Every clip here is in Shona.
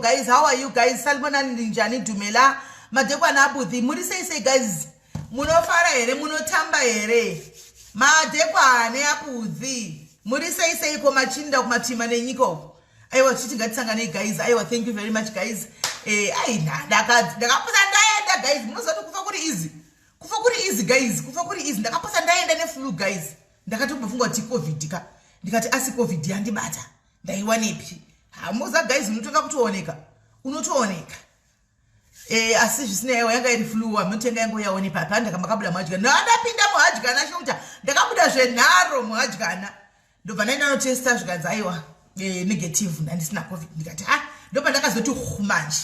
guys. How are you guys? Salmon and Ninjani Dumela. Madekwa na Abuthi. Muri say guys. Muno fara ere, muno tamba ere. Madekwa ne Abuthi. Muri say ko machinda ko matima ne nyiko. Aiwa chiti ngatsangane guys. Aiwa thank you very much guys. Aina ndakaposa ndaenda guys. Munozoti kufa kuri easy. Kufa kuri easy guys. Kufa kuri easy. Ndakaposa ndaenda ne flu guys. Ndakati kufunga ti covid ka. Ndikati asi covid yandibata. Ndaiwanepi. Hamuza guys unotoka kutooneka. Unotooneka. Asi zvisinaiwo yanga iri flu amutenga yangu yaone papa ndakamakabuda muhadyana. Ndapinda muhadyana shouta. Ndakabuda zvenharo muhadyana. Ndobva naenda notesta zvikanzi aiwa negative ndisina covid. Ndikati ndopa ndakazoti manje.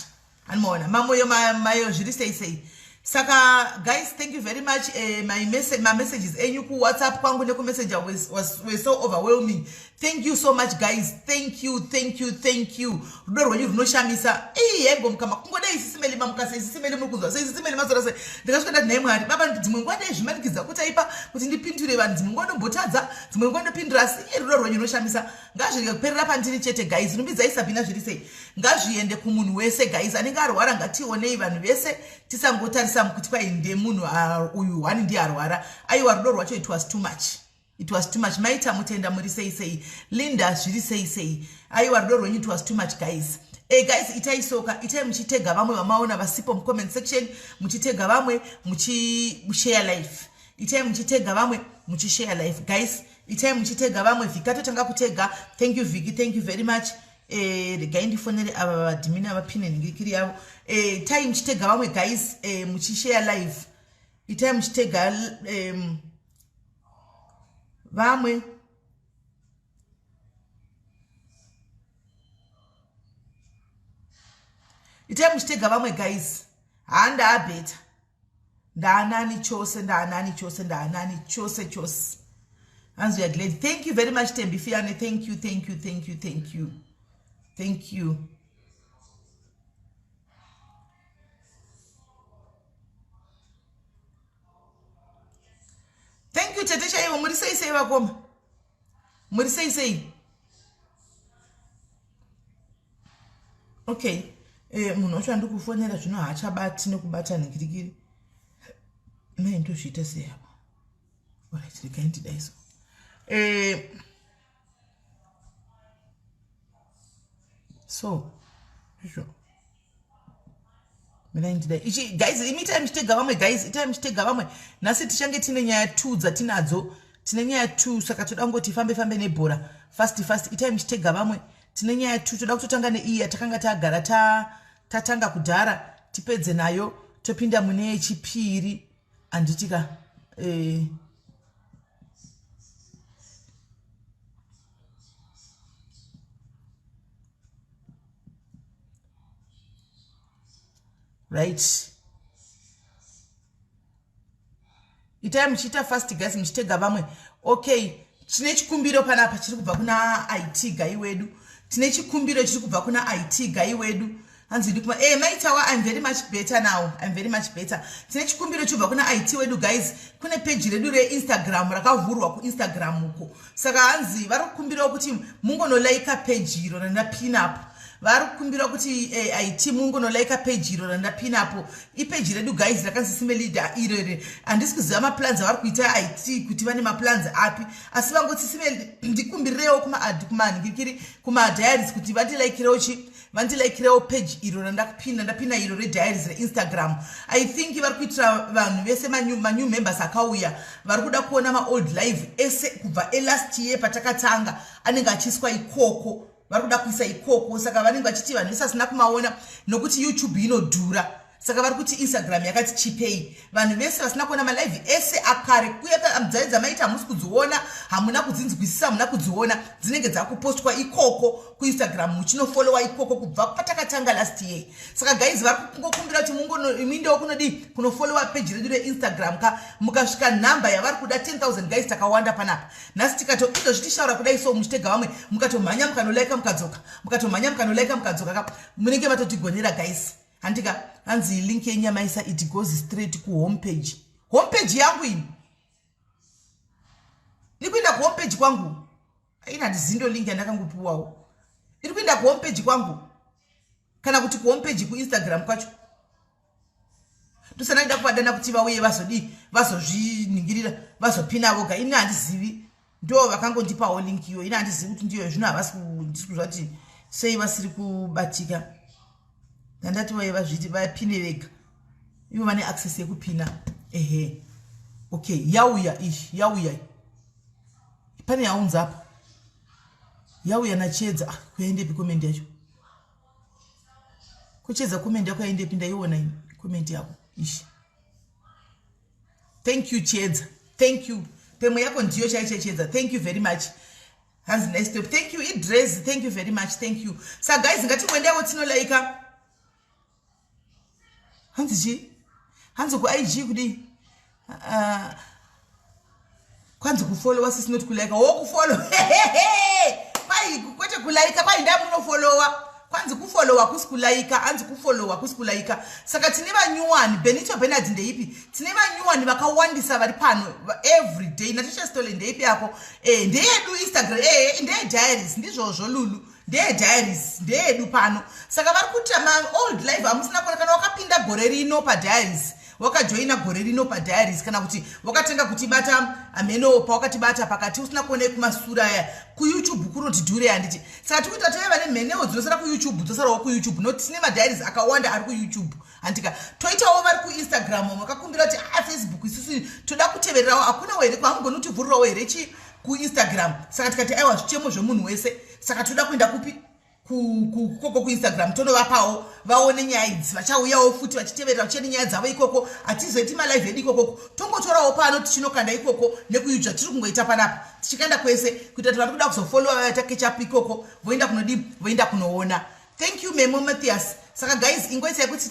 Anomaona mamoyo mayo zviri sei. Saka guys, thank you very much. My messages enyu ku WhatsApp kwangu neku messenger were so overwhelming. Thank you so much guys. Thank you. Rudo rwenyu runoshamisa. Yego mkama kungodai sisimeli mamukase sisimeli mukuzwa. Sisimeli mazora se. Ndikasvika naye Mwari. Baba dzimwe ngwanda ezvimanikiza kuti aipa kuti ndipindure vanhu dzimwe ngwanda mbotadza dzimwe ngwanda pindura si rudo rwenyu runoshamisa. Ngazvirike kuperera pandiri chete guys. Rumbidzai Sabina zviri sei. Ngazviende kumunhu wese guys. Anenge arwara ngationei vanhu vese tisangotarisa kuti kwainde munhu uyu wani ndiye arwara. Aiwa rudo rwacho it was too much. Maita mutenda muri sei. Linda zviri sei. Aiwa rudo rwenyu it was too much guys. Guys, itai soka, itai muchitega vamwe vamaona vasipo mu comment section, muchitega vamwe share life. Itai muchitega vamwe share life guys. Itai muchitega vamwe Vikato tanga kutega. Thank you Viki, thank you very much. Regai ndifonere ava admin avapine ngikiri yavo. Tai muchitega vamwe guys, share life. Itai muchitega vamwe itai muchitega vamwe guys. Handa abeta ndaanani chose. Hands we are glad. Thank you very much Tembi Fiane. Thank you. Thank you Tetesha iwo muri sei vakoma. Muri sei. Okay. Munhu wacho andikufonera zvino haachabati nekubata nikirikiri. Mai ndozviita sei apa? Alright, regai ndidaiso. So, sure. Ichi guys, imitai muchitega vamwe guys, itai muchitega vamwe. Nasi tichange tine nyaya 2 dzatinadzo. Tine nyaya 2 saka toda ngoti fambe nebhora. Fast. Itai muchitega vamwe. Tine nyaya 2 toda kutotanga neiyi yatakanga tagara tatanga kudhara tipedze nayo topinda mune yechipiri anditika right. Itai muchita fast guys muchitega vamwe. Okay, tine chikumbiro panapa chiri kubva kuna IT guy wedu. Tine chikumbiro chiri kubva kuna IT guy wedu. Hanzi ndikuma maitawa I'm very much better now. Tine chikumbiro chobva kuna IT wedu guys. Kune page redu reInstagram rakavhurwa kuInstagram uko. Saka hanzi vari kukumbira kuti mungonolaika page iro randapin up. Vari kukumbira kuti IT mungonolaika page iro randapin up. Ipage redu guys rakanzi sime leader irere. Handisi kuziva maplans avari kuita IT kuti vane maplans api. Asi vangoti sime ndikumbirewo kuma ngikiri kuma diaries kuti vandilaikirewo page iro ndapina iro rediaries reInstagram. I think vari kuitira vanhu vese new members akauya vari kuda kuona maold live ese kubva last year patakatanga anenge achiswa ikoko. Vari kuda kuisa ikoko saka vanenge vachiti vanhu vese asina kumaona nokuti YouTube inodhura. Saka vari kuti Instagram yakati chipei. Vanhu vese vasina kuona malive ese akare kuya amudzaidza maita hamusi kudziona, hamuna kudzinzwisisa, hamuna kudziona, dzinenge dzakupostwa ikoko kuInstagram muchinofollowa ikoko kubva patakatanga last year. Saka guys vari kungokumbira kuti mindowo kunodi kunofollowa page redu reInstagram mukasvika namba yavari kuda 10,000 guys takawanda panapa. Nhasi tikatoizo zvitishaura kudai so muchitega vamwe mukatomhanya mukanolaika mukadzoka munenge matotigonera guys. Handika hanzi link yenyamaisa it goes straight ku homepage. Homepage yangu ini. Nikuenda ku homepage kwangu. Haina ndizindo link yandakangopuwawo. Iri kuenda ku homepage kwangu. kana kuti kuhomepage kuInstagram kwacho. Ndosana ndida kupadana kuti vauye vazozviningirira vazopina voga. Ini handizivi, ndo vakangondipawo link iyo. Ini handizivi kuti ndiyo zvino havasi kuzwa kuti sei vasiri kubatika. Ndandati vaye vazviti vapine vega, ivo vane access yekupina. Ehe, okay, yauya pane yaunza apa yauya nachedza kuendepi comment yacho kuchedza comment yako yaendepi ndaiona comment yako ishi. Thank you Chedza, thank you. Pemo yako ndiyo chaichechedza. Thank you very much. Hands nice step. Thank you Idris, thank you very much. Thank you. So guys, ngati mwendewo tinolaika hanzi ku IG kudi kwanza kufollow sisi not kulike wokufollow pai kwete kulike pai ndamu no follower kwanza kufollow kusikulike anzi kufollow kusikulike saka tine vanyuwani Benito Bernard ndeipi tine vanyuwani vakawandisa vari pano every day natisha story ndeipi yako ndeyedu Instagram ndeye diaries ndizvozvo Lulu ndeye diaries ndeyedu pano saka vari kuita old life amusina kuona kana wakapinda gore rino pa diaries wakajoina gore rino pa diaries kana kuti wakatenga kuti bata ameno pawakatibata pakati usina kuone kumasura ku YouTube kunoti dhure handiti saka tikuita teve vane mheneo dzinosara ku YouTube dzosarawo ku YouTube not tine madiaries akawanda ari ku YouTube andika toitawo vari ku Instagram makakumbira kuti Facebook isusu toda kutevererawo hakuna were kwamugoni kutivhurirawo here ku Instagram saka tikati aiwa zvichemo zvemunhu wese saka toda kuenda kupi ku Instagram tonovapawo vaone nyaya idzi vachauyawo futi vachiteverera vachiene nyaya dzavo ikoko hatizoiti malive edu ikoko tongotorawo pano tichinokanda ikoko nekuyudzva tiri kungoita panapa tichikanda kwese kuita kuti vari kuda kuzofollowa vatakechapu ikoko voenda kunodi voenda kunoona. Thank you Memo Matthias. Saka guys ingoisa yekuti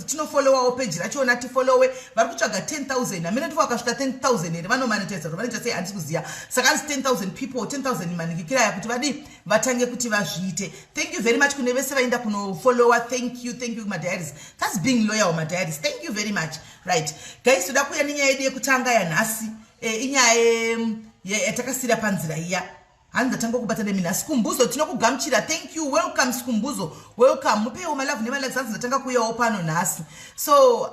tinofollowawo page rachona tifollowe vari kutsvaga 10,000 amene ndivo vakasvika 10,000 here vanomonetize vanoita sei handisi kuziva saka hanzi 10,000 people 10,000 manikikira yakuti vadi vatange kuti vazviite. Thank you very much kune vese vaenda kunofollowa. Thank you my diaries. That's being loyal my diaries. Thank you very much. Right guys, toda kuya nenyaya yedu yekutanga yanhasi inyaya yatakasira panzira iya hanza tango kubatana mina Sikumbuzo tinokugamuchira. Thank you, welcome Sikumbuzo, welcome mupewo malavu nemalike hanza tanga kuyawo pano nhasi. So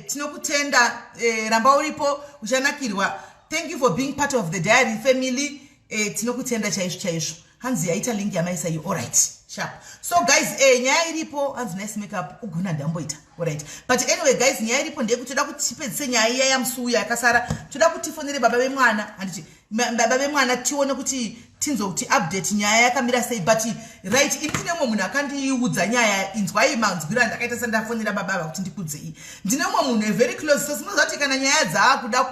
tinokutenda ramba uripo uchanakirwa. Thank you for being part of the diary family. Tinokutenda chaizvo hanzi yaita link yamaisa you. All right, sharp. So guys nyaya iripo hanzi nice makeup ugona ndamboita. All right, but anyway guys nyaya iripo ndekuti toda kuti tipedzise nyaya iya yamusuya yakasara toda kuti tifonere baba vemwana handiti baba vemwana tione kuti tinzoti update nyaya yakamira sei. But right indine mumwe munhu akandiudza nyaya inzwai manzwira ndakaita sandafonera baba kuti ndikudzei ndine mumwe munhu very close. So sinozati kana nyaya dzaakuda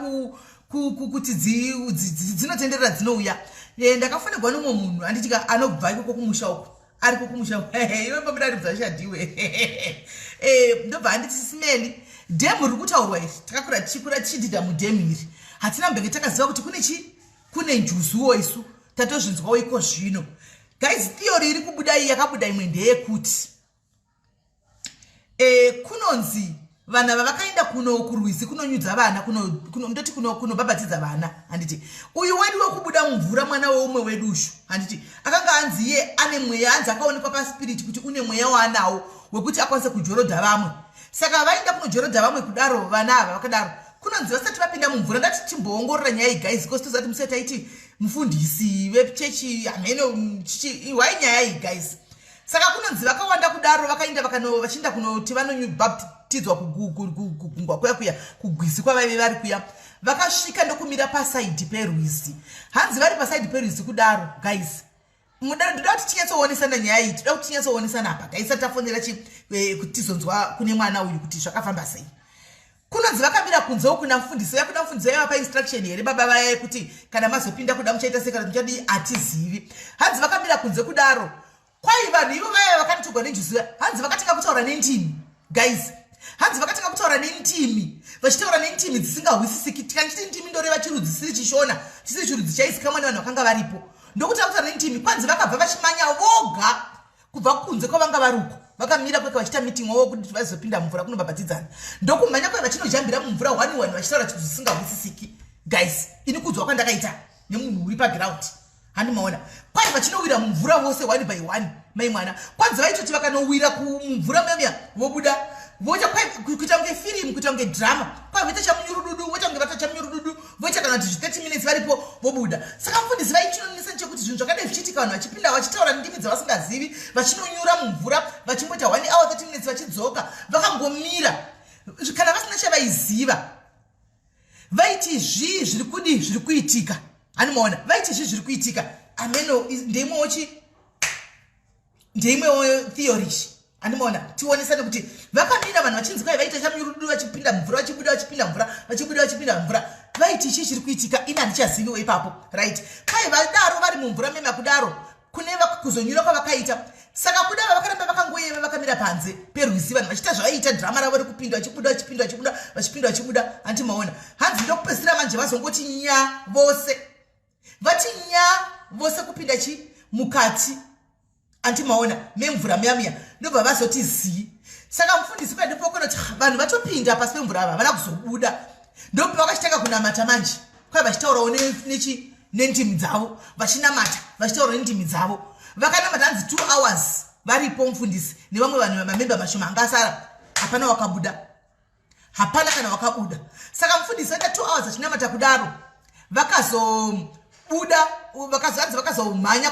kuti dzinotenderera dzinouya ndakafonegwa nomumwe munhu handitika anobva ikoko kumusha uko ari kukumusha iwe mbabudari bvashadiwe ndobva handiti simeli dhemu riri kutaurwa iri takakura tichikura tichidhidha mudhemu iri hatina mbenge takaziva kuti kune njuzuwo isu tatozvinzwawo iko zvino. Guys theory iri kubuda iyi yakabuda imwe ndeyekuti kunonzi vana vavakaenda kurwizi kunonyudza vana ndoti kunobhabhatidza vana handiti uyu wedu wekubuda mumvura mwana weumwe wedu ushu handiti akanga anzi iye ane mweya hanzi akaonekwa paspiriti kuti une mweya waanawo wekuti akwanise kujorodha vamwe saka vaenda kunojorodha vamwe kudaro vana ava vakadaro kunonzi vasati vapinda mumvura ngati timboongorora nyaya iyi guys because tozati musati taiti mufundisi wechechi ameno wai nyaya iyi guys saka kunonzi vakawanda kudaro vakaenda vachienda kunoti vanobhabhatidzwa kugungwa kuya kugwizi kwavaive vari kuya vakasvika ndokumira pasaidhi perwizi hanzi vari pasaidhi perwizi kudaro guys ndoda kuti tinyatsooonesana nyaya iyi toda kuti tinyatsooonesana apa guys tafonera kuti tizonzwa kune mwana uyu kuti zvakafamba sei. Kunonzi vakamira kunzewo kuna mufundisi vaya kuna mufundisi vaya vapa instruction here baba vaya kuti kana mazopinda kuda muchaita sei kana muchadi hatizivi hanzi vakamira kunze kudaro kwai vanhu ivo vaya vakatogwa nenjuzi hanzi vakatanga kutaura nendimi guys hanzi vakatanga kutaura nendimi vachitaura nendimi dzisingahwisisiki tikanchiti ndimi ndoreva chirudzi siri chishona chisiri chirudzi chaizikamwa nevanhu vakanga varipo ndokutanga kutaura nendimi kwanzi vakabva vachimanya voga kubva kunze kwavanga vari uko vakamira kweka vachita meeting wavo kuti vazopinda mumvura kunobhabhatidzana ndokumhanya kwai vachinojambira mumvura 1 vachitaura chinhu zvisingahwisisiki guys ini kudzwa kwandakaita nemunhu uri paground handimaona kwai vachinowira mumvura vose 1 by 1 mai mwana kwanza vaitoti vakanowira kumvura muyamya vobuda voita kuita kunge firimu kuita kunge drama kwai voita chamunyurududu voita kunge vata chamunyurududu voita kana kuti 30 minutes varipo vobuda saka mufundisi vaichinonesa nechekuti zvinhu zvakadai zvichiitika vanhu vachipinda vachitaura ndimi dzavasingazivi vachinonyura mumvura vachimboita 1 hour 30 minutes vachidzoka vakangomira kana vasina chavaiziva vaiti zvii zviri kudi zviri kuitika animaona vaiti zvii zviri kuitika ameno ndeimwewo theory animaona tionesane kuti vakamira vanhu vachinzi kwai vaita chamunyurudu vachipinda mvura vachibuda vachipinda mvura vachibuda vachipinda mvura vaiti chii chiri kuitika ina handichaziviwo ipapo right kwai vadaro vari mumvura mema kudaro kune kuzonyura kwavakaita saka kudaro vakaramba vakangoyema vakamira panze perwizi vanhu vachiita zvavaiita drama ravo rekupinda vachibuda vachibuda vachibuda handimaona hanzi ndokupedzisira manje vazongoti nya vose vati nya vose kupinda mukati handimaona memvura muyamya ndobva vazoti zii saka mufundisi kwandipokona kuti vanhu vatopinda pasi pemvura ava havana kuzobuda ndopa vakachitanga kunamata manje kwai vachitaurawo nendimi dzavo vachinamata vachitaurawo nendimi dzavo vakanamata hanzi 2 hours varipo mufundisi nevamwe vanhu vamamemba mashoma anga asara hapana wakabuda hapana kana wakabuda saka mufundisi vaita 2 hours vachinamata kudaro vakazobuda vakazomhanya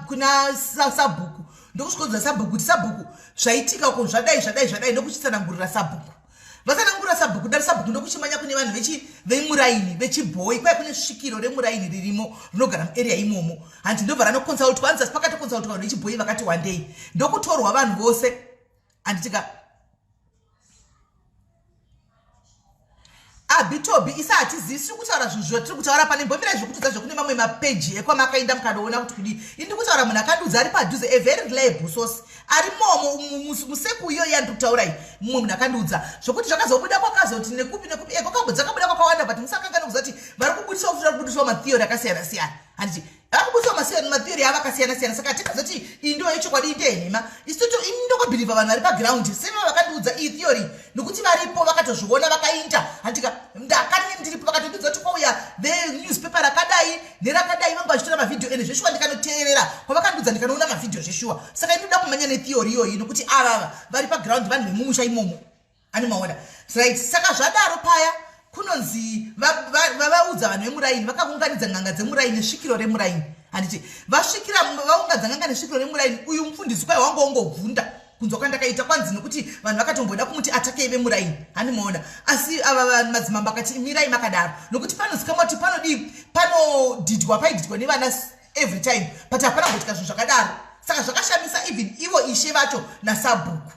kuna sabhuku ndokusvikodza sabhuku kuti sabhuku zvaitika uko zvadai ndokuchitsanangurira sabhuku vasanangurira sabhuku dari sabhuku ndokuchimanya kune vanhu vemuraini vechibhoi kwai kune svikiro remuraini ririmo rinogara muarea imomo handi ndobva ranokonsultwa hanzi asi pakatokonsultwa vanhu vechibhoi vakati one day ndokutorwa vanhu vose handitika abitobi isa hatizivi tiri kutaura zvinhu zvatiri kutaura pane mbomira zvekutudza zvekune mamwe mapeji ekwamakaenda mukanoona kuti kudi indi kutaura munhu akadudza ari padhuze a very reliable source ari momo museku iyoyi yandiri kutaurai mumwe munhu akandudza zvokuti zvakazobuda kwakazoti nekupi dzakabuda kwakawanda but musakangana kuziva kuti vari kubudiswawo matheory akasiyana siyana handiti vari kubudiswa matheory ava akasiyana siyana saka tikazoti iyi ndiyo yechokwadi indenhema isitoto ini ndokubhirivha vanhu vari paground sema vakandudza iyi theory nokuti varipo vakatozviona vakainda handika ndakange ndiripo vakatodudza kuti kwauya venewspaper rakadai nerakadai vanga vachitora mavhidhiyo ene zveshuwa ndikanoteerera kwavakandudza ndikanoona mavhidhiyo zveshuwa saka ini ndoda kumanya netheory iyoyi nokuti avava vari paground vanhu vemumusha imomo animaona right saka zvadaro paya kunonzi vavaudza vanhu vemuraini vakaunganidza nganga dzemuraini nesvikiro remuraini handiti vasvikira vaungadza nganga nesvikiro remuraini uyu mufundisi kwai wangoongobvunda kunzwa kwandakaita kwanzi nokuti vanhu vakatomboda kumuti atakei vemuraini handimaona asi ava vanhu madzimambo akati mirai makadaro nokuti panozikamwa kuti paidhidwa nevana every time but hapana kuitika zvinhu zvakadaro saka zvakashamisa even ivo ishe vacho nasabhuku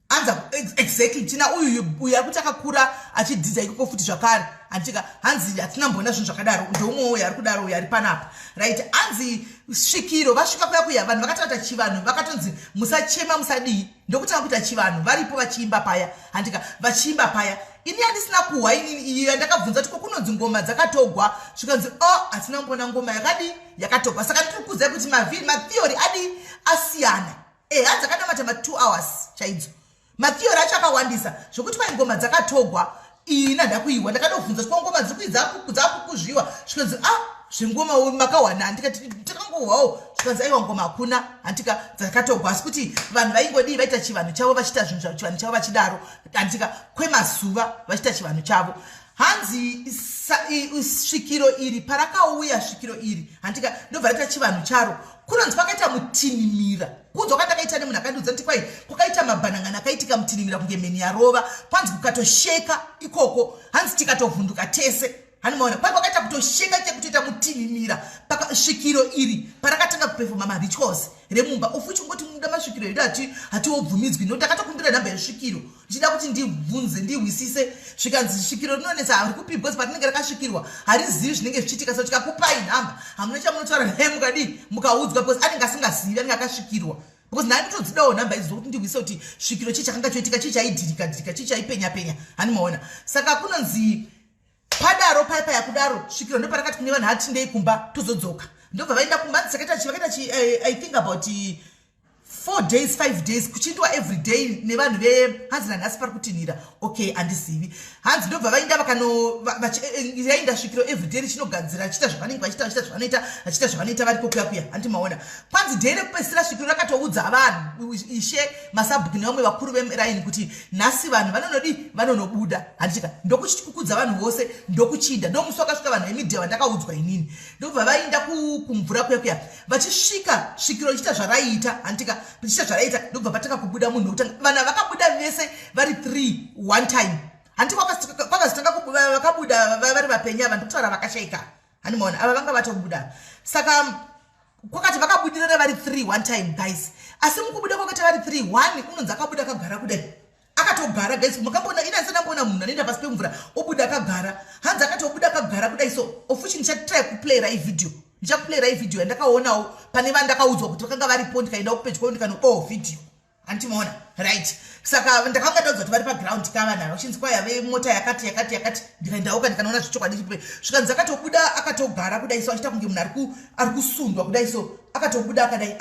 anza exactly tina uyu ari kuti akakura achidhidha ikoko futi zvakare antika hanzi hatina mbona zvinhu zvakadaro ndoumwewo uyu ari kudaro uyu ari panapa right hanzi svikiro vasvika kuya vanhu vakatata chivanhu vakatonzi musachema musadii ndokutanga kuita chivanhu varipo vachiimba paya handika vachiimba paya ini handisina kuhwa iyo yandakabvunza kuti kunonzi ngoma dzakatogwa zvikanzi hatina mbona ngoma yakatogwa saka ndiri kukuziva kuti matheory adi asiyana hanzi akanamata 2 hours chaidzo matheory acho akawandisa zvokuti kwai ngoma dzakatogwa ina ndakuiwa ndakadobvunza kuti ngoma dziri dzakukuzviwa zvikanzi zvengoma makawana handikati takangohwawo zvikanzi aiwa ngoma hakuna handika dzakatogwa asi kuti vanhu vaingodii vaita chivanhu chavo vachiita chivanhu chavo vachidaro handika kwemazuva vachiita chivanhu chavo hanzi svikiro iri parakauya svikiro iri handika ndobva raita chivanhu charo kunonzi kwakaita mutinimira kunzwa kwandakaita nemunhu akandudza kuti kwai kwakaita mabhanangana akaitika mutinimira kunge mheni yarova kwanzi kukatosheka ikoko hanzi tikatovhunduka tese hanimaona kwai kwakaita kutosheka chekutoita mutinimira pakasvikiro iri parakatanga kupefoma marituals remumba ofu chingoti muda masvikiro edu hatiobvumidzwi nokuti akatokumbira nhamba yesvikiro ndichida kuti ndibvunze ndihwisise zvikanzi svikiro rinonetsa hari kupi bhozi patinenge rakasvikirwa harizivi zvinenge zvichiitika so tikakupai nhamba hamuna chamunotaura naye mukadii mukaudzwa bhozi anenge asingazivi anenge akasvikirwa because nhani todzidawo nhamba idzi zokuti ndihwise kuti svikiro chii chakanga choitika chii chaidhirika chii chaipenya hanimaona saka kunonzi padaro paya kudaro svikiro ndoparakati kune vanhu hatindei kumba tozodzoka ndobva vaenda kumba sakaita I think about 4 days 5 days kuchindwa every day nevanhu vehanzi nanhasi pari kutinhira okay handizivi hanzi ndobva vainda vainda svikiro every day richinogadzira achiita zvavanenge vachiita zvavanoita vari kokuyakuya handimaona kwanzi dhei rekupedzisira svikiro rakatoudza vanhu ishe masabhuki nevamwe vakuru veraini kuti nhasi vanhu vanonobuda handichika ndokuchikukudza vanhu vose ndokuchinda ndomusi wakasvika vanhu vemidhia vandakaudzwa inini ndobva vainda kumvura kuyakuya vachisvika svikiro richiita zvaraita handika richiita zvaraita ndobva pataka kubuda munhu wekutanga vanhu vakabuda vese vari 3 one time handi kwakazitanga vakabuda vari vapenya vanhu ndokutaura vakashayika handimaona ava vanga vatobuda saka kwakati vakabudirana vari 3 one time guys asi mukubuda kwakati vari 3 one unonzi akabuda akagara kudai akatogara guys mukamboona ina ndamboona munhu anoenda pasi pemvura obuda akagara hanzi akatobuda akagara kudai so ofuchi ndichatry kuplayera ividhio ndichakuplayera ividhio yandakaonawo pane vandakaudzwa kuti vakanga varipo ndikaenda kupedyo ndikanobawo vhidhio handimaona right saka ndakanga ndaudzwa kuti vari paground kavanhava vachinzi kwai ave mota yakati ndikaendauka ndikanoona zvichokwadi chipe zvikanzi akatobuda akatogara kudai so achiita kunge munhu ari kusundwa kudai so akatobuda akadai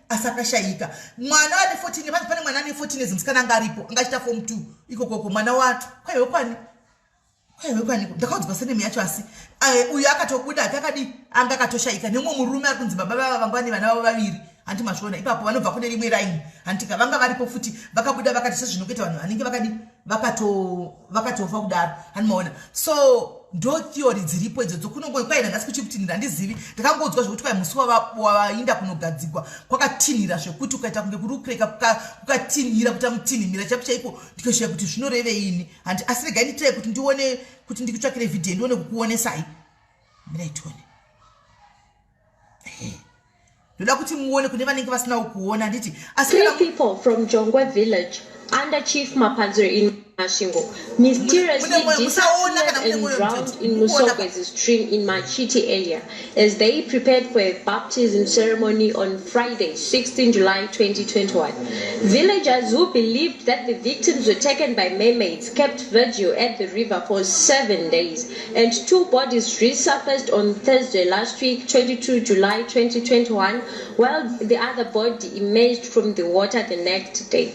asi akashayika mwana ane 14 panzi pane mwana ane 14 ezi musikana anga aripo angachita form 2 ikokoko mwana wacho kwaiwe kwani ndakaudzwa senemu yacho asi uyu akatobuda anga akatoshayika nemwe murume ari kunzi baba vava vangwani vana vavo vaviri handimazviona ipapo vanobva kune rimwe raini handika vanga varipo futi vakabuda vakati sezvinokuita vanhu vanenge vakatofa kudaro handimaona so ndo theory dziripo idzodzo kunongoi kwaina nhasi kuchiputinhira handizivi ndakangodzwa zvokuti kwai musi wavainda kunogadzikwa kwakatinhira zvekuti ukaita kunge kuri kukreka kukatinhira kuita mutinhimira chapo chaiko ndikashiya kuti zvinoreveini handi asi regai nditirai kuti ndione kuti ndikutsvakire vhidhiyo ndione kukuonesai miraitione ndoda kuti muone kune vanenge vasinawo kuona nditi Three people from Jongwe village under Chief Mapanzuri in Mashingo mysteriously disappeared and drowned in Musogwezi stream in Machiti area as they prepared for a baptism ceremony on Friday, 16 July 2021. Villagers who believed that the victims were taken by mermaids kept vigil at the river for 7 days, and 2 bodies resurfaced on Thursday last week, 22 July 2021, while the other body emerged from the water the next day.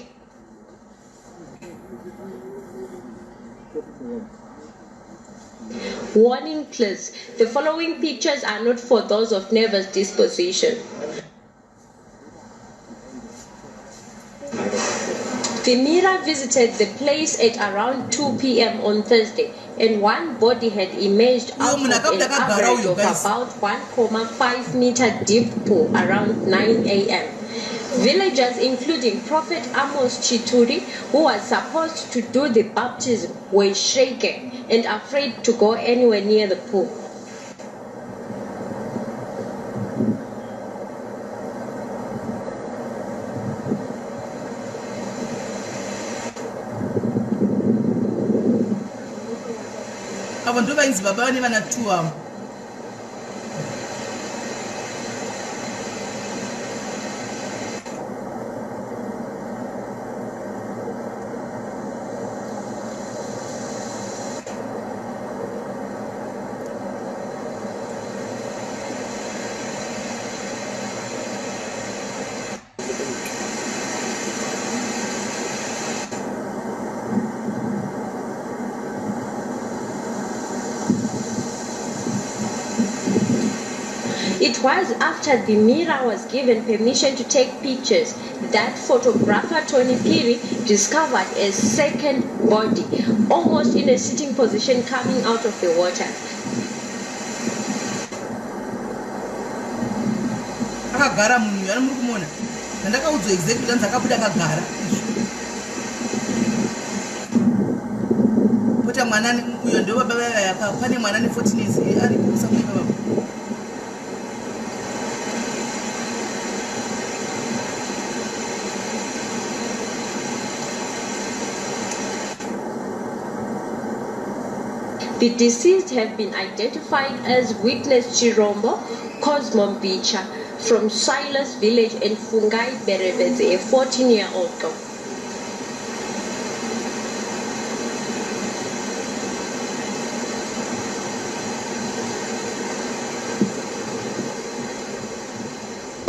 Warning, please. The following pictures are not for those of nervous disposition. Vimira visited the place at around 2 p.m. on Thursday, and one body had emerged out of an average of about 1.5 meter deep pool around 9 a.m. Villagers, including Prophet Amos Chituri, who was supposed to do the baptism, were shaken and afraid to go anywhere near the pool. Abantu bainzi baba vane vana 2 It was after the Mira was given permission to take pictures that photographer Tony Piri discovered a second body, almost in a sitting position, coming out of the water. Akagara munhu ari muri kumona ndakaudzwa exactly kuti akabuda akagara pota mwana uyo ndo baba vaya pane mwana ane 14 years ari kusakuiva baba. The deceased have been identified as witness Chirombo Cosmo Bicha from Silas village and Fungai Berebeze, a 14-year-old girl.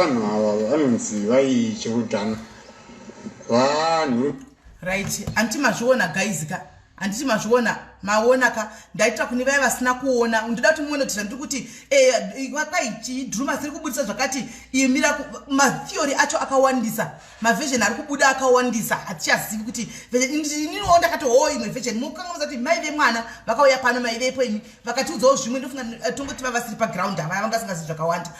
vanhu ava vanonzi vaichirutana vanhu right. Anti mazviona guys ka handiti mazviona maona ka ndaitira kune vaya vasina kuona ndoda kuti muone kuti ndiri kuti kwaidruma dziri kubudisa zvakati imira matheory acho akawandisa maversion ari kubuda akawandisa hatichazivi kuti ininiwo ndakati ho imwe version mukangamuza kuti mai vemwana vakauya pano mai vepo imi vakatiudzawo zvimwe ndofunga tongoti vavasiri paground ava vangasingazivi zvakawanda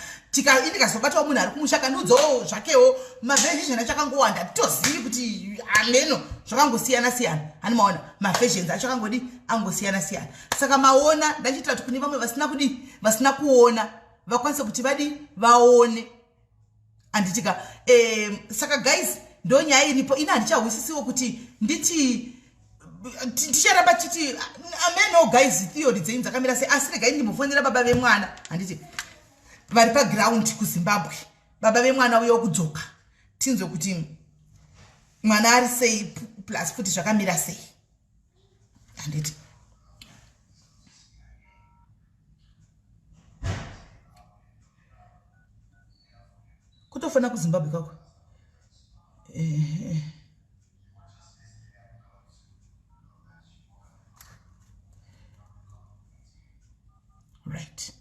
ndikazobatawo munhu ari kumusha kandiudzawo zvakewo maversion acho akangowanda titozivi kuti ameno zvakangosiyana siyana hani maona maversions acho akangodi angosiyana siyana saka maona ndachiitira kuti kune vamwe vasina kuona vakwanise kuti vaone anditika saka guys ndo nyaya iripo ina handichahwisisiwo kuti nditi ticharamba chiti ameno guys theory dzenyu dzakamira sei asi regai ndimbofonera baba vemwana handiti vari paground kuZimbabwe baba vemwana uyo kudzoka tinzwe kuti mwana ari sei plus futi zvakamira sei handiti kutofana kuZimbabwe kako right.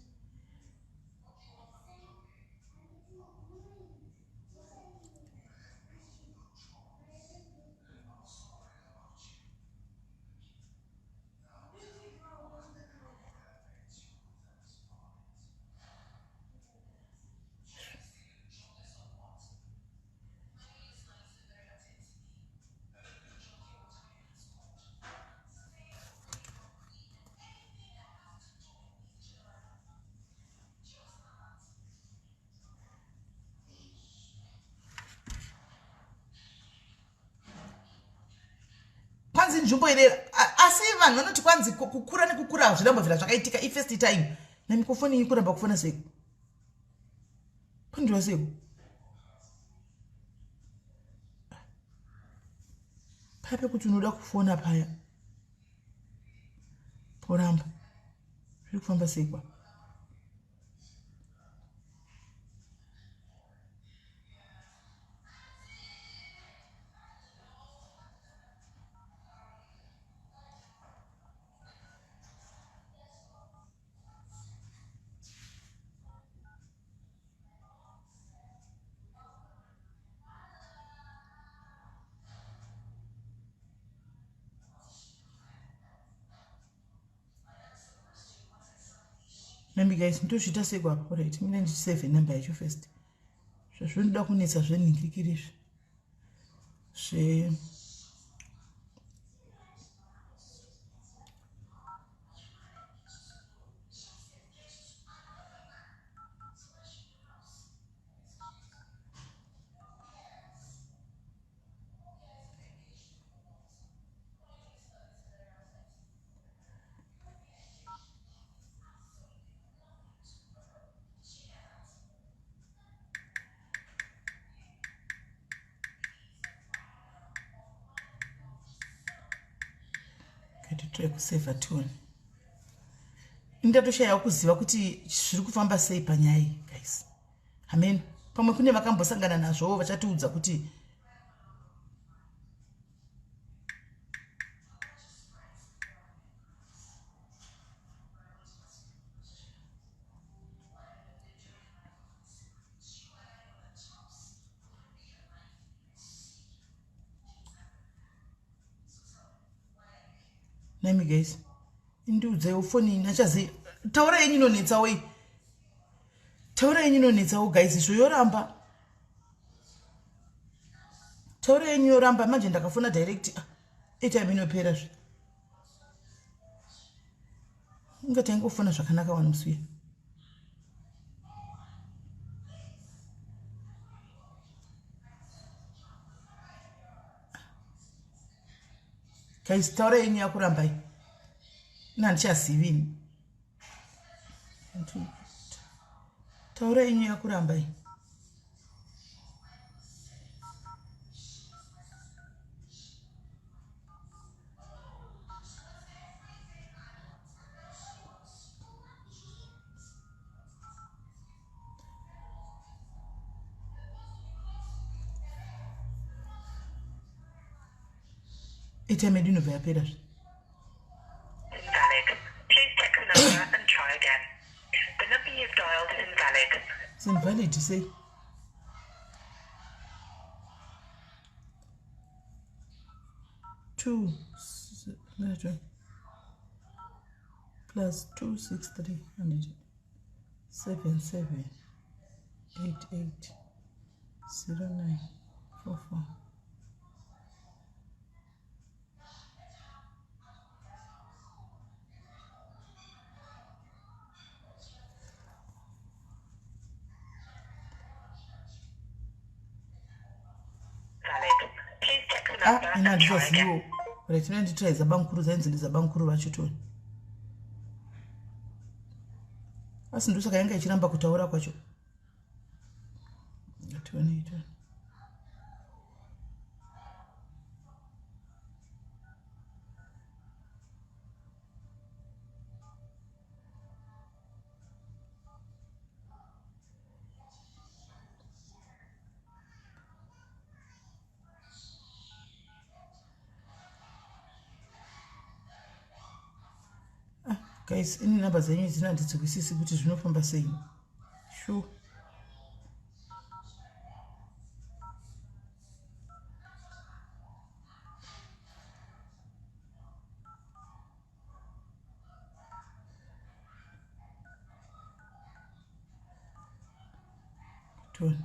kwanzi nzvimbo ine asi vanhu vanoti kwanzi kukura nekukura hazvinambobvira zvakaitika ifirst time namikofoni kuramba kufona sei kundiwa sei paya pekuti unoda kufona paya poramba zviri kufamba sei kwa Maybe guys, ndozviita sei kwa right mina ndichisave number yacho first zvazvinoda kunetsa zvenhingirikiri zve try kusave tone indatoshaya kuziva kuti zviri kufamba sei panyaya guys amen pamwe kune vakambosangana nazvo vachatiudza kuti nami guys indiudzawo foni nachazi taura yenyu inonetsawo taura yenyu inonetsawo guys izvo yoramba taura yenyu yoramba manje ndakafona direct airtime inopera zve ingati angofona zvakanaka wani musiya guys taura yenyu yakurambai nandichazivini taura yenyu yakurambai airtime yedu inobva yapera. Invalid. Please check the number and try again. The number you've dialed is invalid. It's invalid, you say? Two plus 263 77880944. Please check the number and try again. Right, try zabankuru zainzi zabankuru vachotoni. Asi ndosaka yanga ichiramba kutaura kwacho. Atione. Guys, ini namba zenyu dzinanditsikwisisi kuti zvinofamba sei. Sure. Tone.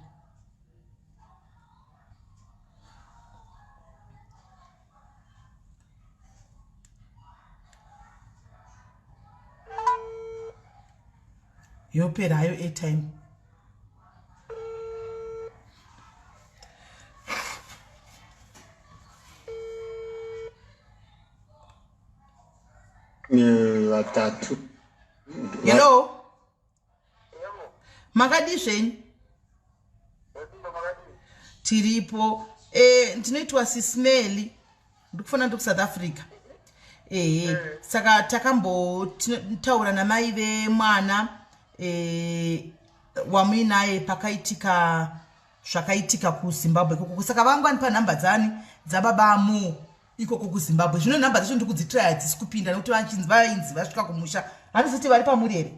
Yopera hayo airtime. Vatatu. Hello? Makadisheni? Tiripo. Ndinoitwa Sismeli. Ndikufuna ndoku South Africa. Saka takambotaura namai vemwana wamuinaye pakaitika zvakaitika kuZimbabwe ikoko. Saka vangu vanipa nhamba dzani dzababamo ikoko kuZimbabwe. Zvino nhamba dzacho ndikudzitry hadzisi kupinda nekuti vainzi vasvika kumusha. Handizoti vari pamuri here?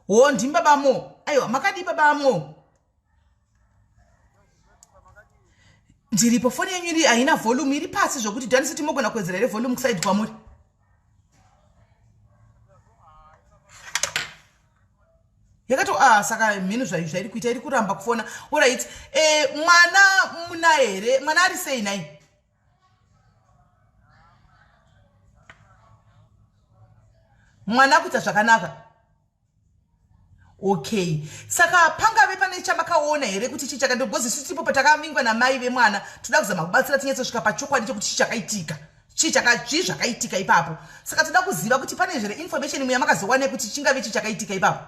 Oh, ndimi babamo. Aiwa, makadi babamo. Ndiripo foni yenyu iri haina volume iri pasi zvokuti ndanisiti mogona kuwedzera here volume kuside kwamuri. Yakato saka mhino zvairi kuita iri kuramba kufona. Alright. Mwana muna here? Mwana ari sei nai? Mwana kuita zvakanaka. Okay. Saka pangave pane chamakaona here kuti chichakando because sitipo patakavingwa namai vemwana toda kuzama kubatsira tinyetsosvika pachokwadi chekuti chichakaitika. Zvakaitika ipapo. Saka toda kuziva kuti pane zvere information imwe yamakazowana kuti chingave chichakaitika ipapo.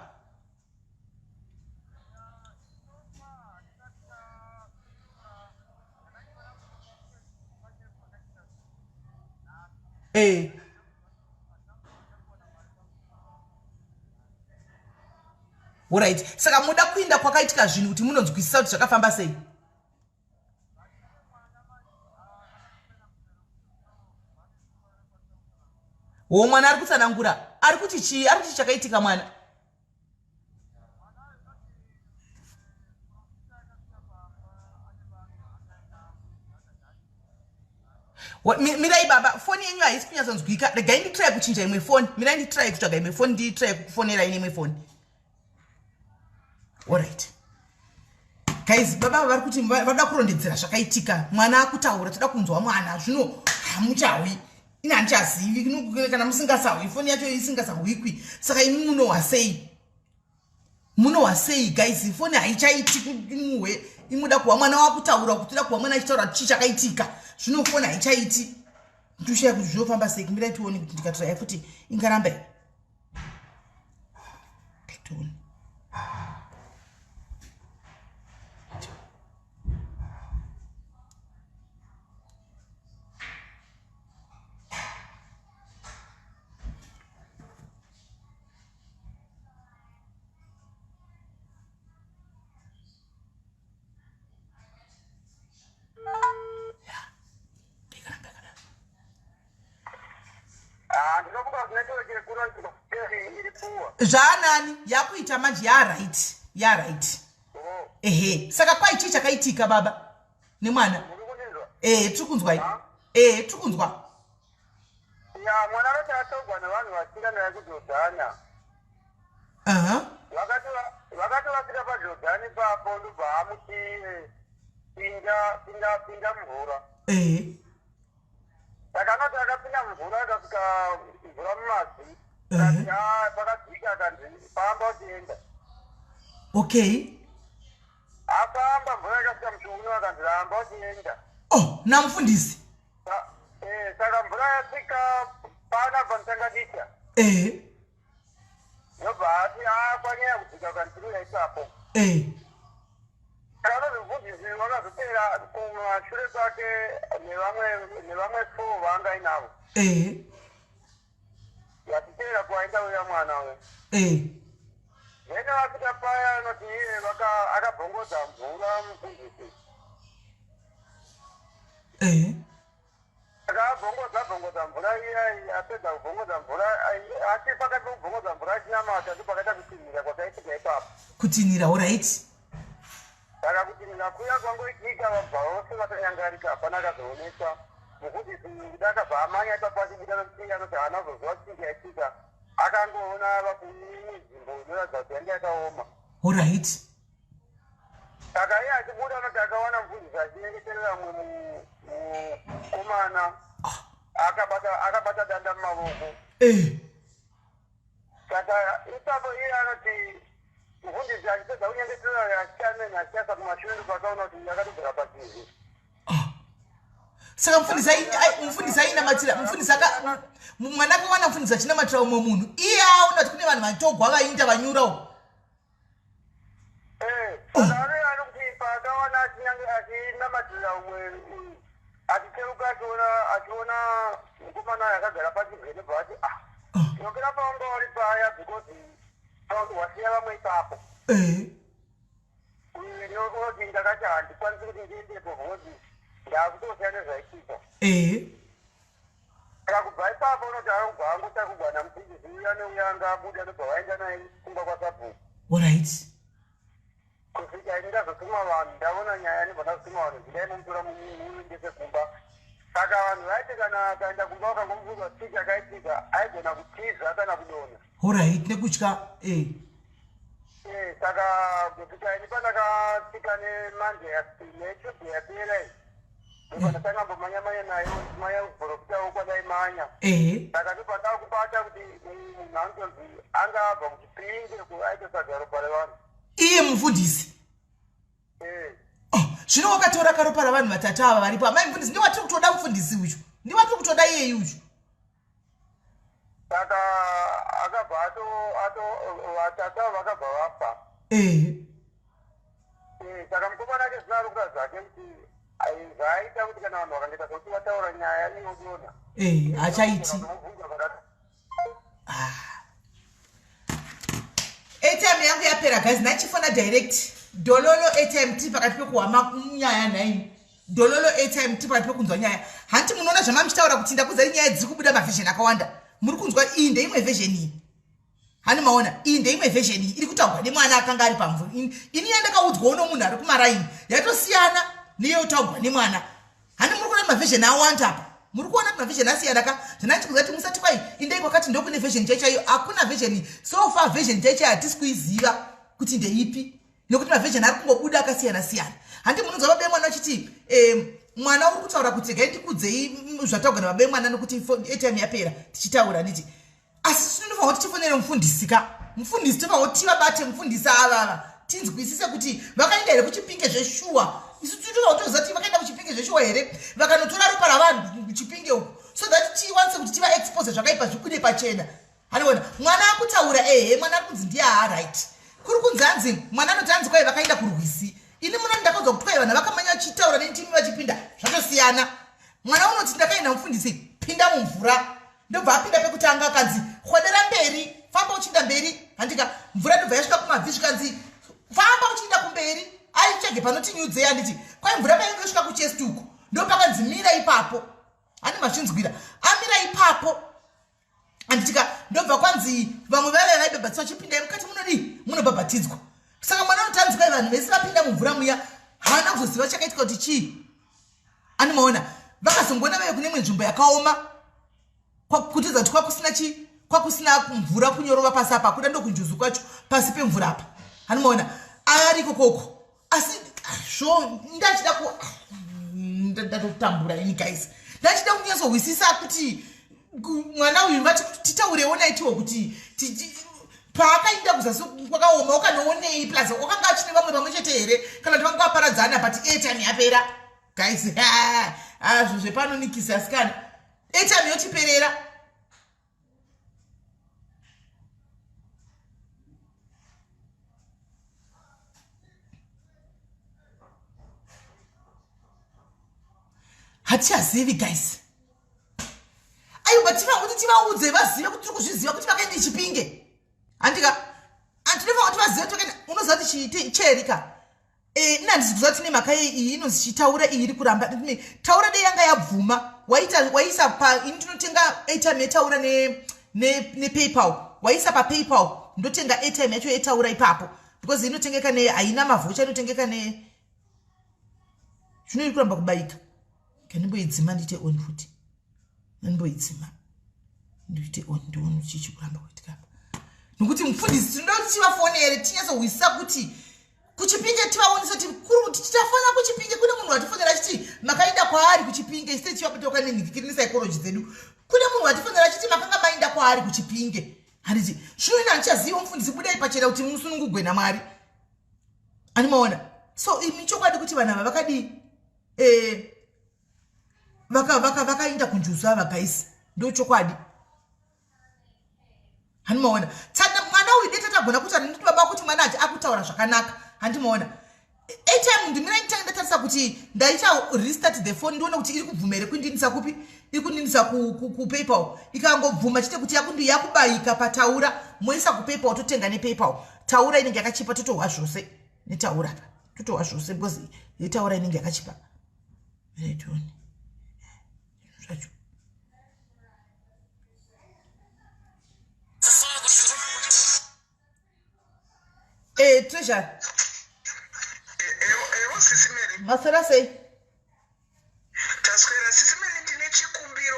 Alright. Saka muda kuinda kwakaitika zvinhu kuti munonzwisisa kuti zvakafamba sei. Mwana ari kutsanangura. Ari kuti chii? Ari kuti chakaitika mwana. Mirai baba, foni yenyu haisi kunyatsonzwika. Regai nditry kuchinja imwe foni. Mirai nditry kutsvaga imwe foni nditry kufonera imwe foni. Alright. Guys, baba vari kuti vada kurondedzera zvakaitika. Mwana akutaura, toda kunzwa mwana. Zvino hamuchawi. Ina handichazivi kana musingasawi. Foni yacho isingasawikwi. Saka imi munowa sei guys? Foni haichaiti muwe. Imuda kuwa mwana wakutaura kuti toda kuwa mwana achitaura chichakaitika. Zvino foni haichaiti. Ndoshaya kuti zvinofamba sei. Mirai tione kuti ndikatry futi ingaramba. Tione. zvaanani yakuita manje right. Ehe, saka kwai chii chakaitika baba nemwana? Tiri kunzwa. Tirikunzwa. Ya mwana roti atogwa nevanhu vasinganaye kuJordhania. Vakati vasvika paJordhani ipapo ndobva amuti pinda mvura. Saka anoti akapinda mvura akasvika mvura mumazi. Pakadzika akanzi famba uchienda. Okay. Afamba mvura ikasvika muchiuno akanzi ramba uchienda. Namufundisi. Saka mvura yasvika pana panotanga dita. Ndobva ati kwanyanya kudzika ukandirira ipapo. Saka anozvifundisi vakazopera kumashure kwake nevamwe 4 vaanga ainavo. Yatipera kuaenda uya mwana uyo. Vene vasvika paya anoti iye akabhongodza mvura mufundisi. Akabhongodza mvura iya apedza kubhongodza mvura asi pakati pekubhongodza mvura achinamata ndipo pakaita kutinhira kwakaitika ipapo. Kutinhira, alright. Saka kutinhira kuya kwangoitika vabva vose vakanyangarika hapana akazoonekwa. Mufundisi akabva amanya ipapo achibuda nokutinga anoti haana kuzoziva kuti yaitika. Akangoona vakumizimbo inoratidza kuti yanga yakaoma. Alright. Saka iye achibuda anoti akawana mufundisi achinyengeterera mukomana akabata danda mumavoko. Saka ipapo iye anoti mufundisi achipedza kunyengeterera achiamena achiasa kumashure ndopakaona kuti yakatobvira pativi. Saka mufundisi ainamatira, mwana akawana mufundisi achinamatira umwe munhu iye aona kuti kune vanhu vatogwa vainda vanyurawo. Saka anoyani kuti paakaona achinamatira umwe achiteruka achiona mukomana yakagara pachigwene bva ati tinokera paunga uri paya because wasiya vamwe ipapo. Unoti ndakati handikwanisi kuti ndiendepo because ndakutosiya nezvaitika. Saka kubva ipapo unoti arongwa angotakugwana mufundisi uya neuya anga abuda ndobva vaenda naye kumba kwasabhuku. Alright. Kusvika ndazotuma vanhu ndaona nyaya ndibva ndazotuma vanhu zidai mumutora muendese kumba. Saka vanhu vaiti kana akaenda kumba vakangomubvunza chii chakaitika aigona kutiza kana kudonha. Alright, nekutya. Saka kusvika ini pandakasvika nemanje netuesday yapera iyi ndopandatanga mbomanya nayo manya kuprofitawo kwadaimanya. Saka ndopandakubata kuti munhu anonzi anga abva kuchipinge aite sadza ropa revanhu. Iye mufundisi. Zvino wakatora karopa ravanhu vatatu ava varipo. Amai mufundisi, ndiwatiri kutoda mufundisi uyu, ndiwatiri kutoda iye uyu. Saka akabva vatatu ava vakabva vafa. Saka mukomana ake zina rokuta zvake kuti zvaaita kuti kana vanhu vakangoita sokuti vataura nyaya inodona hachaiti. Airtime yangu yapera guys, nachifona direct dololo airtime ti pakati pekuhama nyaya nai dololo airtime ti pakati pekunzwa nyaya. Hanti munoona zvamamuchitaura kuti ndakuzari nyaya dziri kubuda maversion akawanda. Muri kunzwa iyi ndeimwe version iyi. Hani maona iyi ndeimwe version iyi iri kutaurwa nemwana akanga ari pamvura. Ini yandakaudzwa uno munhu ari kumarine yatosiyana niyo utaurwa nemwana. Hani muri kuona maversion awanda apa. Muri kuona kuti maversion asiyana ka. Zvinachikunza kuti musati kwai indei kwakati ndokune version chaichayo hakuna version so far version chaichayo hatisi kuiziva kuti ndeipi. Nokuti maversion ari kungobuda akasiyana siyana. Handi munonzwa babe mwana uchiti mwana uri kutaura kuti gaitikudzei zvataurwa nababe mwana nokuti airtime yapera tichitaura nditi asi tinofanira kuti tifonere mufundisi ka. Mufundisi tofanira kuti tivabate mufundisi avava tinzwisise kuti vakaenda here kuchipinge zveshuwa. Isu tinofanira kutoziva kuti vakaenda kuchipinge zveshuwa here vakanotora ropa ravanhu kuchipinge uku so that tiwanise kuti tiva expose zvakaipa zvikude pachena. Haniona mwana akutaura mwana ari kunzi ndiye right. Kuri kunzi hanzi mwana anoti hanzi kwai vakaenda kurwisi. Ini muna ndakaudzwa kuti kwai vanhu vakamanya vachitaura netimi vachipinda zvakasiyana. Mwana unoti ndakaenda mufundisi pinda mumvura ndobva apinda pekutanga akanzi hodera mberi famba uchinda mberi. Handika mvura ndobva yasvika kumabvi zvikanzi famba uchinda kumberi aichege panotinyudzei. Handiti kwai mvura painge yosvika kuchest uku ndopakanzi mira ipapo. Hani mazvinzwira amira ipapo anditika ndobva kwanzi vamwe vave vaibhabhatiswa chipinda mukati munodi munobhabhatidzwa saka mwana unotanzwa vanhu vese vapinda mumvura muya havana kuzoziva chakaitika kuti chii animaona vakazongoona vave kune imwe nzvimbo yakaoma kutidza kuti kwakusina mvura kunyorova pasi apa kuda ndokunjuzu kwacho pasi pemvura apa animaona ari kokoko asi zvo ndachida ndatotambura ini guys ndachida kunyatsohwisisa kuti mwana uyu titaurewo naitiwo kuti paakainda kuzasi kwakaoma wakanoonei plus wakanga achine vamwe pamwe chete here kana kuti vanga vaparadzana but airtime yapera guys zvo zvepanonikisa asikana airtime yotiperera hatichazivi guys aiwa tivauti tivaudze vazive kuti tiri kuzviziva kuti vakaenda chipinge handika handinofa kuti vazive tokaenda unoziva kuti cherika inandisi kuziva kuti nemhaka iyi inonzi chitaura iyi iri kuramba taura dei yanga yabvuma waisa ini tinotenga airtime yetaura nepaypal waisa papaypal ndotenga airtime yacho yetaura ipapo because inotengeka haina mavhocha inotengeka zvino iri kuramba kubayika kanimboidzima ndite on futi nanimboidzima ndite on ndione chichi kuramba kuitika nokuti mufundisi tinoda kuti tivafonere tinyatsohwisisa kuti kuchipinge tivaonesa kuti kuri kuti tichafona kuchipinge kune munhu watifonera achiti makaenda kwaari kuchipinge isite tichivapetoka nenhikikiri nepsychology dzedu kune munhu watifonera achiti makanga maenda kwaari kuchipinge handiti zvino ina handichaziva mufundisi budai pachena kuti musunungugwe Mwari animaona so imi chokwadi kuti vanhu ava vakadii vakaenda kunjuzu ava guys ndo chokwadi handimaona tsana mwana uyu deta tagona kuti nditi baba kuti mwana aje akutaura zvakanaka handimaona airtime ndimira ndatarisa kuti ndaita restart the phone ndione kuti iri kubvuma here kuindinisa kupi iri kundinisa kupaypal ikangobvuma chite kuti yakubayika pataura moisa kupaypal totenga nepaypal taura inenge yakachipa totohwa zvose netaura totohwa zvose because yetaura inenge yakachipa retoni zvacho treasure masara sei taswera sisimeli ndine chikumbiro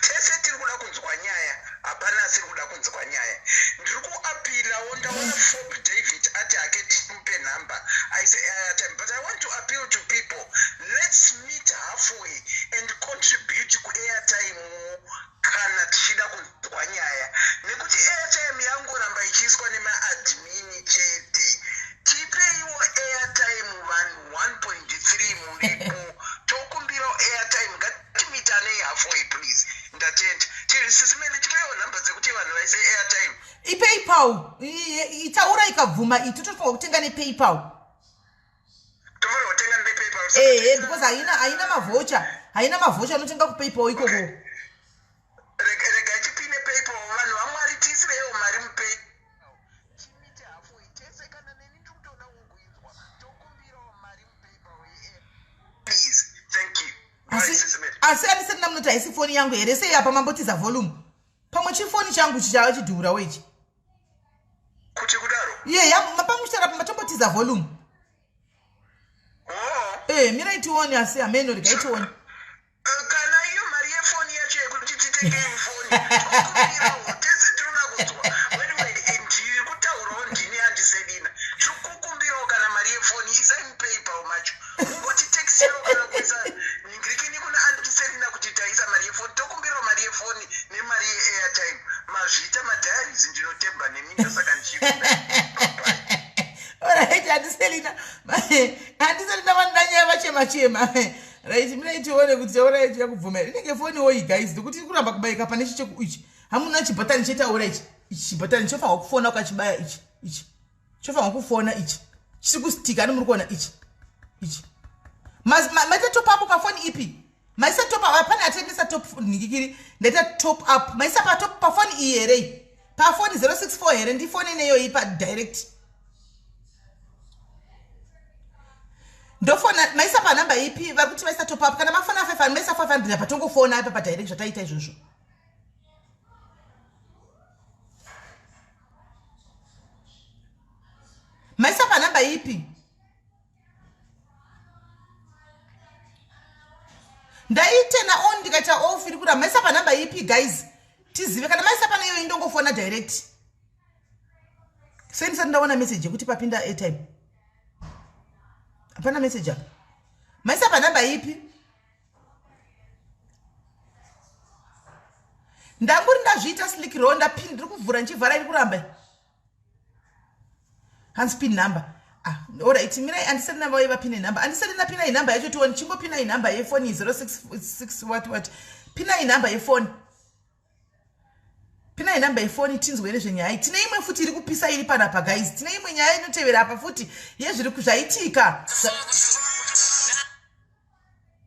tese tiri kuda kunzwa nyaya hapana asiri kuda kunzwa nyaya ndiri kuapirawo ndaona Fob David ati hake timupe nhamba aise airtime but I want to appeal to people let's meet halfway and contribute kuairtime kana tichida kunzwa nyaya nekuti airtime yangoramba ichiiswa nemaadmini chete tipeiwo airtime vanhu 1.3 muripo tokumbira airtime ngatimitane halfway please ndatenda sisimeli tipeiwo nhamba dzekuti vanhu vaise airtime ipaypal itaura ikabvuma itu tofanira kutenga nepaypal tofanira kutenga nepaypal because haina mavhocha anotenga kupaypal ikoko rega chipine paypal vanhu vaMwari tiisirewo mari mupaypal chimite halfway tese kana neni ndikutoda kungoinzwa tokumbirawo mari mupaypal please thank you asi anisina munoti haisi foni yangu here sei apa mambotiza volume pamwe chifoni changu chichava chidhura wechi kuti kudaro pamuchitara pamatombotiza volume mira itioni asi hameno rega itioni kana iyo mari yefoni yacho yekuti titenge foni tokumbirawo tese tirona kunzwa anyway ndiri kutaurawo ndini handiselina tiri kukumbirawo kana mari yefoni isai mupaypal macho mungotiteksirawo kana kuisa ningirikini kuna andiselina kuti taisa mari yefoni tokumbirawo mari yefoni nemari yeairtime mazvita madhayaris ndinotemba nemindo saka ndichikuda alright handiselina vandanyaya vachema right mina itione kuti taura ichi yakubvuma inenge foniwo iyi guys nekuti kuramba kubayika pane chicheku ichi hamuna chibhatani chetaura ichi chibhatani chofanwa kufona ukachibaya ichi chofanwa kufona ichi chiri kustika nemuri kuona ichi maita top up pafoni ipi maisa top up pane atendesa top ningikiri ndaita top up maisa pafoni iyi here pafoni 064 here ndifoni ineyo ipa direct ndofona maisa panhamba ipi vari kuti maisa top up kana mafona 500 maisa 500 patongofona apa padirect zvataita izvozvo ipi? Ndaitena on ndikaita off iri kura maisa pa number ipi guys. Tizive kana maisa pa nayo indongofona direct. Sendisa ndaona message kuti papinda airtime. Apana message apa. Maisa pa number ipi? Ndanguri ndazviita slick ronda pin ndiri kuvhura nchivhara iri kuramba. Hands pin number. Alright, mirai andisati number yeva pin number. Andisati na pin number yacho tione chingo pin number ye phone 066 what. Pin number ye phone. Pin number ye phone tinzwe nezvenyaya. Tina imwe futi iri kupisa iri panapa guys. Tina imwe nyaya inotevera apa futi yezviri kuzvaitika.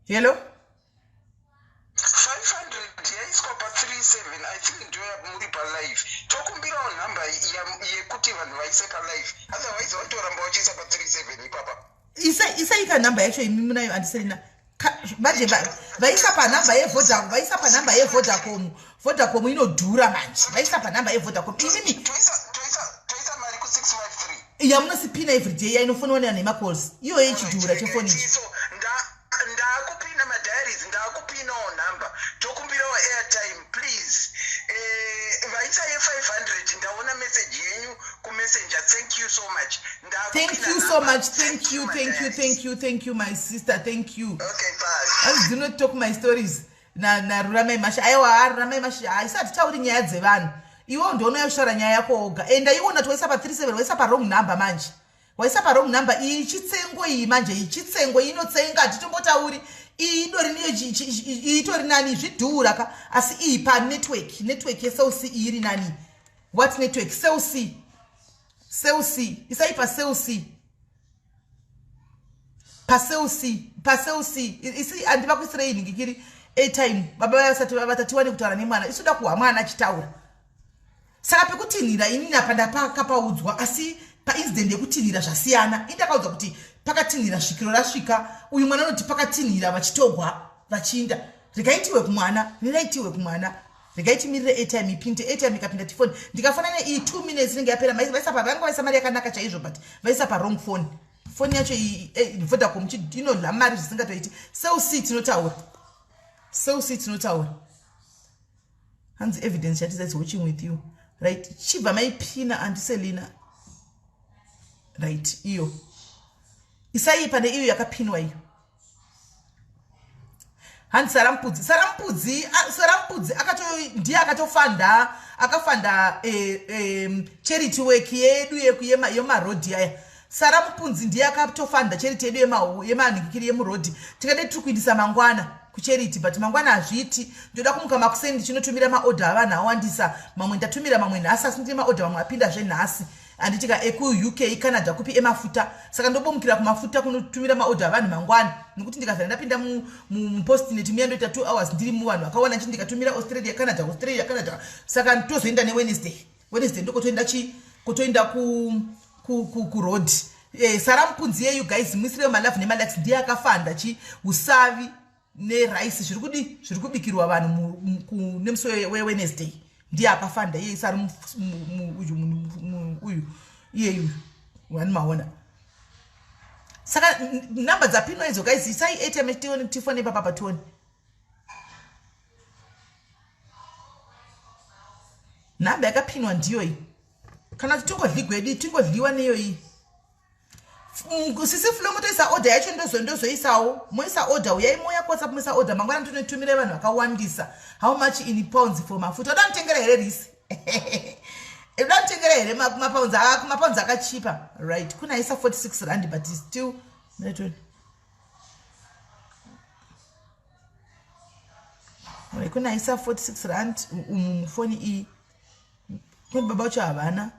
Hello? 500 yaiswa pa 37 I think ndio muri pa live. Tokumbira number yekuti vanhu vaise pa live. Otherwise watoramba wachisa pa 37 ipapa. Isa ika number yacho imimi nayo andiselina. Manje vaisa pa number ye Vodacom, vaisa pa number ye Vodacom. Vodacom inodhura manje. Vaisa pa number ye Vodacom. Imimi toisa mari ku 653. Ya munosipina every day ya inofonwa nema calls. Iyo yechidhura chefoni. Ndakupina madiaries, ndakupina number. Tokumbira airtime please. Vaisa ye 500 ndaona message yenyu ku messenger. Thank you so much. Thank you so much. Thank you my sister. Thank you. Okay, bye. I do not talk my stories. Na Rurame Mashi. Aiwa Rurame Mashi. Aisati tauri nyaya dzevanhu. Iwo ndono yoshora nyaya yako oga. Enda iwona twaisa pa 37 waisa pa wrong number manje. Waisa pa wrong number ichitsengo iyi manje ichitsengo inotsenga atitombotauri idori niyo itori nani zvidhura ka asi ipa network yeCell C iri nani what network Cell C isaipa Cell C isi andiva kuisraeli ngikiri airtime baba vasati vatatiwani kutaura nemwana isuda kuhwa mwana achitaura saka pekutinhira ini napanda pakapaudzwa asi paincident yekutinhira zvasiyana indakaudzwa kuti pakatinhira svikiro rasvika uyu mwana unoti pakatinhira vachitogwa vachiinda regaitiwe kumwana regaitimirire airtime ipinde airtime ikapinda tifoni ndikafanana iyi 2 minutes inenge yapera vaisa pa vanga vaisa mari yakanaka chaizvo but vaisa pa wrong phone phone yacho Vodacom inodla mari zvisingatoiti Cell C tinotaura hands evidence that is watching with you right chibva maipina andiselina right iyo isaipa neiyo yakapinwa iyo hanzi sarampudzi ndiye akafanda charity work yedu yemarodhi aya sarampudzi ndiye akatofanda charity yedu yemanhikiri yemurodhi tikade tiri kuindisa mangwana kucharity but mangwana hazviiti ndoda kumuka makusendi chinotumira maodha avanhu awandisa mamwe ndatumira mamwe nhasi asi ndine maodha mamwe apinda zvenhasi anditika ekuuk Canada kupi emafuta saka ndobomukira kumafuta kunotumira maodha avanhu mangwana nekuti ndikazana ndapinda mupostinet miya ndoita 2 hours ndiri muvanhu vakawana chi ndikatumira Australia Canada saka tozoenda neWednesday ndokotoenda kuroad sarampunzi yeyu guys muisire malove nemalakes ndiye akafanda chi usavi nerice zviri kubikirwa vanhu nemusi weWednesday ndiye akafanda iye sari uyu iyeyu wani maona saka namba dzapinwa idzo guys isai airtime tifone papa tione namba yakapinwa ndiyo iyi kana tingodliwa neyo iyi sisi fulo motoisa order yacho ndozoisawo moisa order uyai moya WhatsApp moisa order mangwana ndinotumire vanhu vakawandisa how much in pounds for mafuta udanitengera here risi udanitengera here mapounds akachipa right kunaisa 46 rand but still kunaisa 46 rand mufoni iyi baba vacho havana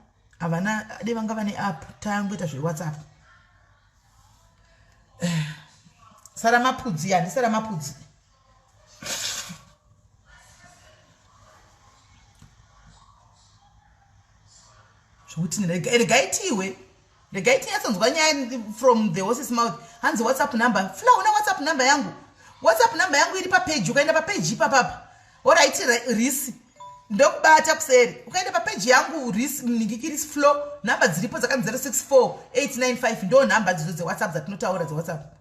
de vanga vane app tayangoita zveWhatsApp sara mapudzi zvokuti regaitiwe yasanzwa nyaya from the horse's mouth hanzi WhatsApp number fula una WhatsApp number yangu iri papage ukaenda papage ipapapa oraiti risi ndokubata kuseri ukaenda papeji yangu mningikiri flow namba dziripo dzakanzi 064895 ndo namba dzidzo dzewhatsapp dzatinotaura dzewhatsapp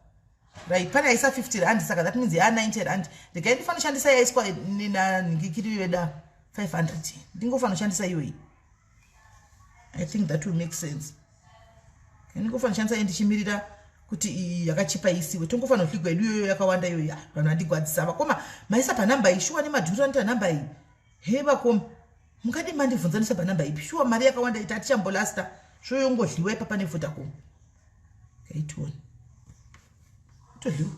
right pane aisa 50 rand saka that means ya 90 rand ndikaendifana kushandisa yaiswa naningikiri veda 500 ndingofana kushandisa iyoyi. I think that will make sense. Ndingofana kushandisa ndichimirira kuti yakachipa isiwe tongofana kuhligwa iyoyo yakawanda iyoyo vanhu vandigwadzisava koma maisa panamba iyi shuwa nemadhuru anoita namba iyi heva koma mungadi mandibvunzanisa panamba ipi shuwa mari yakawanda iti hatichambolasta zvoyongodliwa ipapa nevodacom kaitiona todliwa.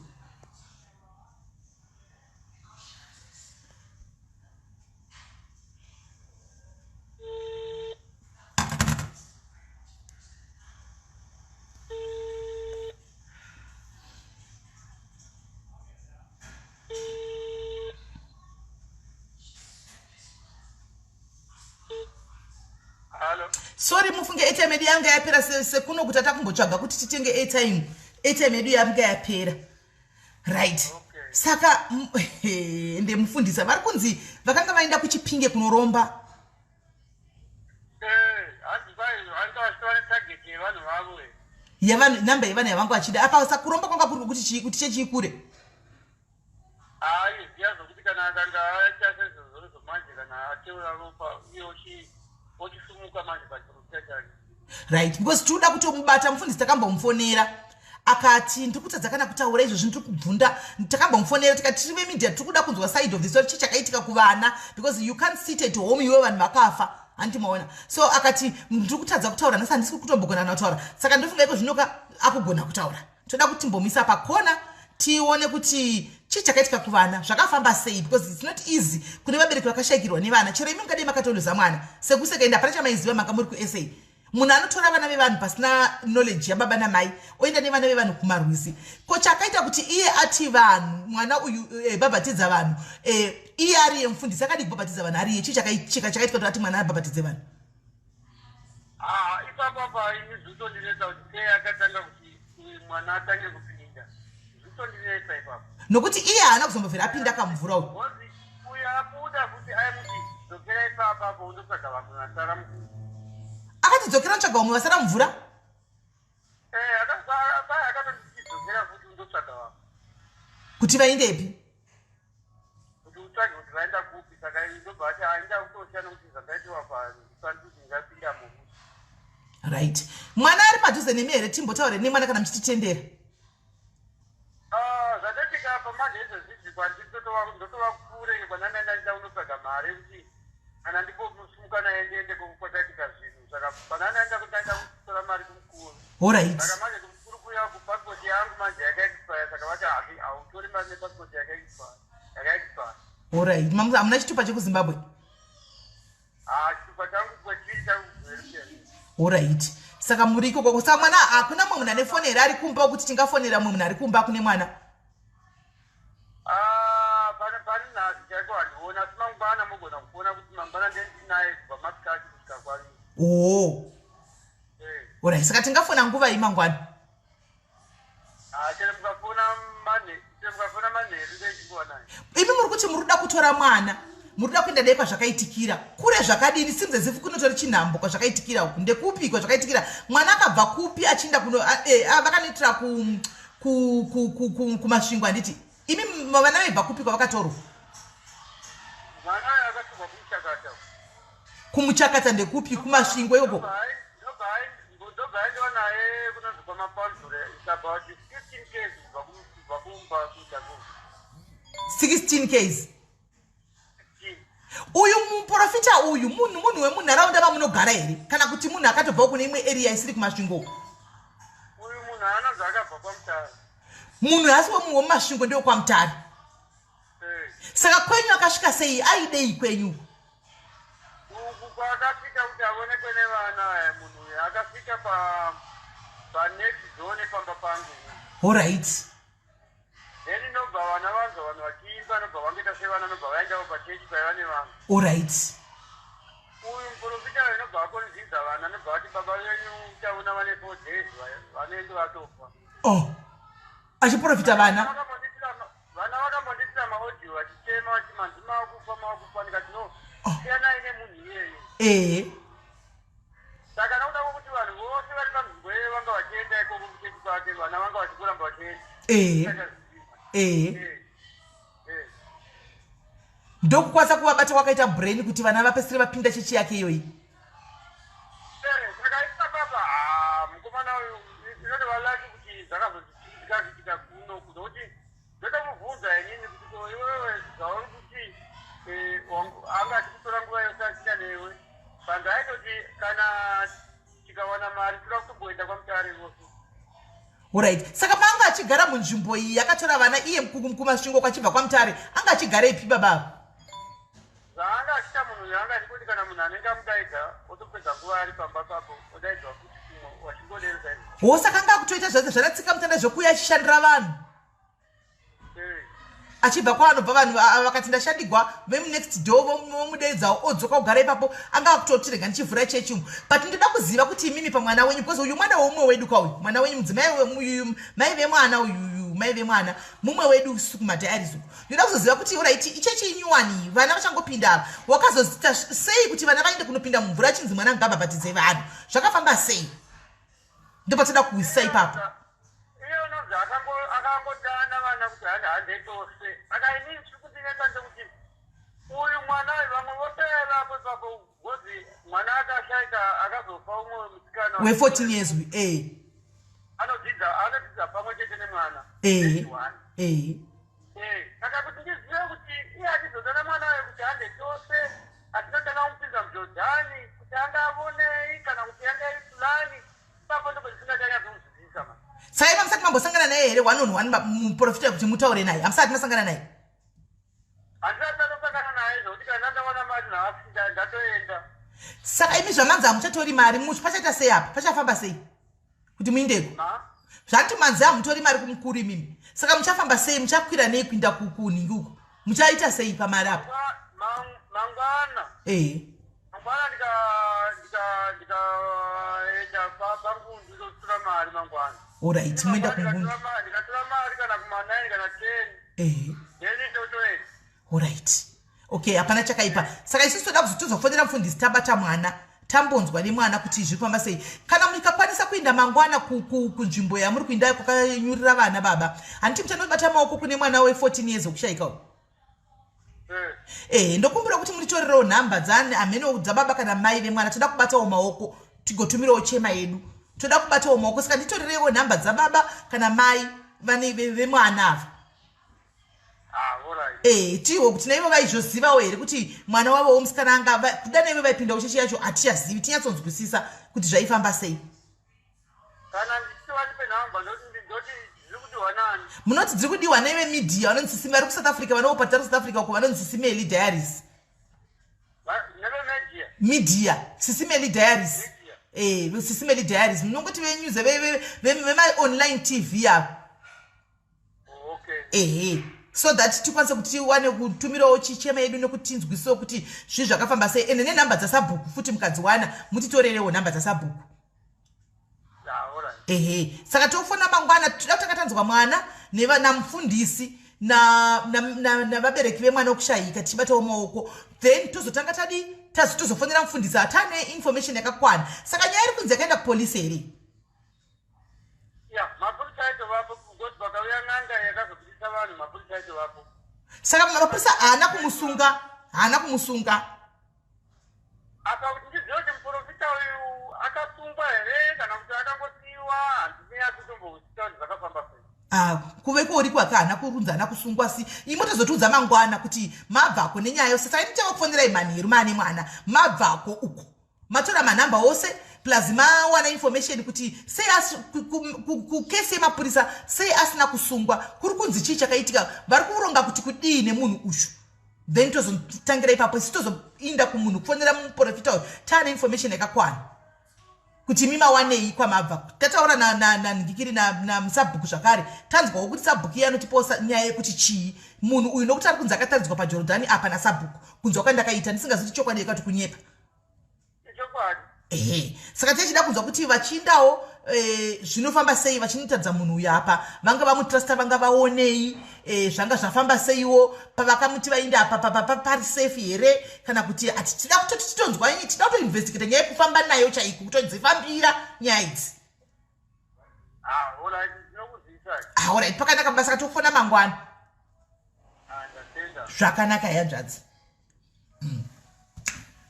Sorry mufunge airtime yedu yanga yapera sekuno kuti atakumbotsvaga kuti titenge airtime yedu yanga yapera right okay. Saka ndemufundisa vari kunzi vakanga vaenda kuchipinge kunoromba yavanhu namba yevanhu yavangu vachida apa sakuromba kwanga kuri kuti chii kuti chechikure zviyazokuti kana akanga aita sezvozoro zvomanje kana ateura ropa iyochi ochisimuka manje pachiruchachani right because tinoda kutomubata mufundisi takambomufonera akati ndikutadza kana kutaura izvo zvino tikubvunda takambomufonera tikati tiri vemedia tiri kuda kunzwa side of the story chichakaitika kuvana because you can't sit at home iwe vanhu vakafa handimaona so akati ndiri kutadza kutaura nhasi handisi kutombogona kutaura saka ndofunga iko zvinoka akugona kutaura toda kuti timbomisa pakona tione kuti chichakaitika kuvana zvakafamba sei because it's not easy kune vabereki vakashayikirwa nevana chero imi mungadai makatoluza mwana sekusekaenda pana chamaiziva manga muri kusa munhu anotora vana vevanhu pasina knowledge yababa namai oenda nevana vevanhu kumarwizi ko chakaita kuti iye ati vanhu mwana uyu babhatidza vanhu iye ari yemufundisi akadi kubhabhatidza vanhu ari yechi chakaitika kuti ati mwana abhabhatidze vanhu ipapapa ini zvitondinetsa kuti sei akatanga kuti mwana atange kupinda zvitondinetsa ipapo nokuti iye haana kuzombobvira apinda akamuvhura uyu abuda kuti aimuti dzokera ipapapo undotsvaga vamwe vasara mvura akatidzokera utsvaga vamwe vasara mvura akatotidzokera kuti undotsvaga vamwe kuti vaindepi kuti utsvage kuti vaenda kupi saka ndobva ati hainda kutosha nokuti zvakaitiwa panduzi ngapinda mumu right mwana ari padhuze nemi here timbotaure nemwana kana muchititendera zvatetika pamanje izvo zvidzi kwandi ndotova kure kwanandaenda unotsvaga mari kuti kana ndikosimuka naye ndiende kwataitika zvinhu saka panandaenda kutaenda kutora mari kumukuru alright saka manje kumukuru kuya kupasipoti yangu manje yakaexpire saka vati hautori mari nepasipoti yakaexpire alright hamuna chitupa chekuzimbabwe chitupa changu kwechiri changu alright saka muri ikoko saka mwana hakuna mwe munhu ane foni here ari kumba kuti tingafonera mwe munhu ari kumba kune mwana pani nhasi chaiko handiona asi mangwana mogona kuona kuti mangwana ndendinaye kubva masikati kusvika kwariri alright saka tingafona nguva imangwana chero mukafona manheru ndechinguva naye imi muri kuti muri kuda kutora mwana muri kuda kuenda dai kwazvakaitikira kure zvakadini simzezifu kunotori chinhambo kwazvakaitikira uku ndekupi kwazvakaitikira mwana akabva kupi achienda kuno vakanoitira kumasvingo handiti imi vana vaibva kupi kwavakatorwa mwana akatorwa kumuchakata kumuchakata ndekupi kumasvingo ikoko ndobva aindiwa naye kunonzi kwamapanzure it's about 15 kg kubva kumba kuchakuru 16 kg uyu muprofita uyu munhu wemunharaunda vamunogara here kana kuti munhu akatobvawo kune imwe area isiri kumasvingo uyu munhu haana zvaakabva kwamutare munhu asi wemunhu wemumasvingo ndewe kwamutare saka kwenyu akasvika sei aidei kwenyu uku kwaakasvika kuti aonekwe nevana munhu uyu akasvika panext zone pamba pangu alright then nobva vana vanzwa vanhu vachiimba nobva vangoita sevana nobva vaendawo pachechi paiva nevanhu alright uyu muprofita uyu nobva akonzidza vana nobva vati baba venyu tauna vane 4 days vanenge vatofa achiprofita vana vana vakambonditira maaudio vachichema vati manzi maakufa ndikati no siyana ine munhu iyeyo saka nauda kuti vanhu vose vari panzvimbo iyeyo vanga vachienda ikoko kuchechi kwake vana vanga vachikuramba vachienda ndokukwanisa kuvabata kwakaita brain kuti vana vapesire vapinda chechi yake iyoyi. saka isababa mukomana uyu inotovalaki kuti zvakazozitika kuno kuzokuti ndotomubvunza inini kuti iwewe zvauri kuti anga achikutora nguva yose achita newe vanhu aitoti kana tikawana mari toda kutomboenda kwamutare rose. Alright, saka maanga achigara munzvimbo iyi yakatora vana iye kumasvingo kwachibva kwamutare anga achigara ipi baba? zvaanga achita munhu yaanga achikuti kana munhu anenge amudaidza otopedza nguva ari pamba papo odaidzwa kuti wachingodereza saka anga akutoita zvose zvaratsika mutanda zvokuya achishandira vanhu achibva kwaanobva vanhu vakati ndashandigwa vemunext door vomudeedzawo odzoka kugara ipapo anga akutoti rega ndichivhura chechi umu. But ndoda kuziva kuti imimi pamwana wenyu because uyu mwana womumwe wedu kwauyu mwana wenyu mudzimai mai vemwana uyuyu mai vemwana mumwe wedu sukumadhayarizi uku ndoda kuzoziva kuti right ichechi inyuwani vana vachangopinda apa wakazozita sei kuti vana vaende kunopinda mumvura chinzi mwana ngabhabhatidzei vanhu zvakafamba sei? Ndopatoda kuisa ipapo akangotana vana kuti hande tose aka inini tiri kundineta ndekuti uyu mwana vamwe vopera pepapo gozi mwana akashaika akazofa umwe musikana we14 years anodzidza pamwe chete nemwana saka kuti ndizive kuti iye achizodana mwana wayo kuti hande tose atinotanga kumupinza mujordhani kuti anga avonei kana kuti anga iri fulani ipapo ndipo zvisingachanyatsomuzidzisa ma. Saka iva musati mambosangana naye here one on one muprofita kuti mutaure naye hamusati masangana naye? handisati ndatosangana naye zvokuti kana ndawana mari nhaasi ndatoenda. Saka imi zvamanzi hamuchatori mari pachaita sei apa pachafamba sei kuti muindeko? Zvati manzi hamutori mari kumukuru imimi saka muchafamba sei muchakwira nei kuinda kuningi uko muchaita sei pamari apa? mangwana ndikaenda pangundu ndotora mari mangwana. Alright, muenda kungundu ndikatora mari kana kuma9 kana 10 then ndotoenda. Alright, okay, hapana chakaipa. Saka isusu toda kuzotozofonera mufundisi tabata mwana tambonzwa nemwana kuti zviri kufamba sei. Kana mukakwanisa kuenda mangwana kunzvimbo yamuri kuinda kwakanyurira vana baba handiti muchanobata maoko kune mwana we14 years wokushaikawo. Ndokumbira kuti muritorerewo nhamba ameno dzababa kana mai vemwana toda kubatawo maoko tigotumirawo chema yedu toda kubatawo maoko saka nditorerewo nhamba dzababa kana mai vane vemwana ava. Tiwo kuti naivo vaizvozivawo here kuti mwana wavo womusikana anga kuda naivo vaipinda uchechi yacho hatichazivi tinyatsonzwisisa kuti zvaifamba sei. kana ndisivanipe nhamba ndoti dziri kudiwa nani munoti dziri kudiwa naive midhiya vanonzi sisime vari kuSouth Africa vanopatara South Africa uko vanonzi Sisimeli Diaries midhiya Sisimeli Diaries Sisimeli Diaries munongoti venews vema-online TV yavo so that tikwanise kuti tiwane kutumirawo chichema yedu nekuti tinzwisewo kuti zvinhu zvakafamba sei ende nenhamba dzasabhuku futi mukadziwana mutitorerewo nhamba dzasabhuku. Saka tofona mangwana toda kutanga tanzwa mwana namufundisi navabereki vemwana wokushayika tichibatawo maoko then tozotanga tozofonera mufundisi hatane information yakakwana saka nyaya iri kunzi yakaenda kupolisi here. mapurisa acho vapo kuti vakauya n'anga yakazopirisa vanhu mapurisa acho vapo saka mapurisa haana kumusunga apa kuti ndizive kuti muprofita uyu akasungwa here kana kuti akangosiyiwa handine akutombousita kuti zvakafamba sei. kuve kuori kwake haana kurunza haana kusungwa si imotozotiudza mangwana kuti mabvako nenyaya yose saka ndichava kufonera imani mane mwana mabvako uko matora manhamba ose plus mawana information kuti sei kukesi yemapurisa sei asina kusungwa kuri kunzi chii chakaitika vari kuronga kuti kudii nemunhu uyu then tozotangira ipapo isi tozoinda kumunhu kufonera muprofita uyu taane information yakakwana kuti mimawanei kwamabva tataura nandikiri namusabhuku zvakare tanzwawo kuti sabhuku iye anotiposa nyaya yekuti chii munhu uyu nokuti ari kunzi akataridzwa pajorodhani apa nasabhuku kunzwa kwandakaita ndisingazivi chokwadi yakati kunyepa ichokwadi. Saka tichida kunzwa kuti vachiindawo zvinofamba sei vachinitadza munhu uyu apa vanga vamutrusta vanga vaonei zvanga zvafamba seiwo pavakamuti vainda apa pari safe here kana kuti ati tida kutoti titonzwa inyi tida kutoinvestigata nyaya yekufamba nayo chaiko kutodzifambira nyaya idzi alright pakanaka mabasa katofona mangwana zvakanaka hanzvadzi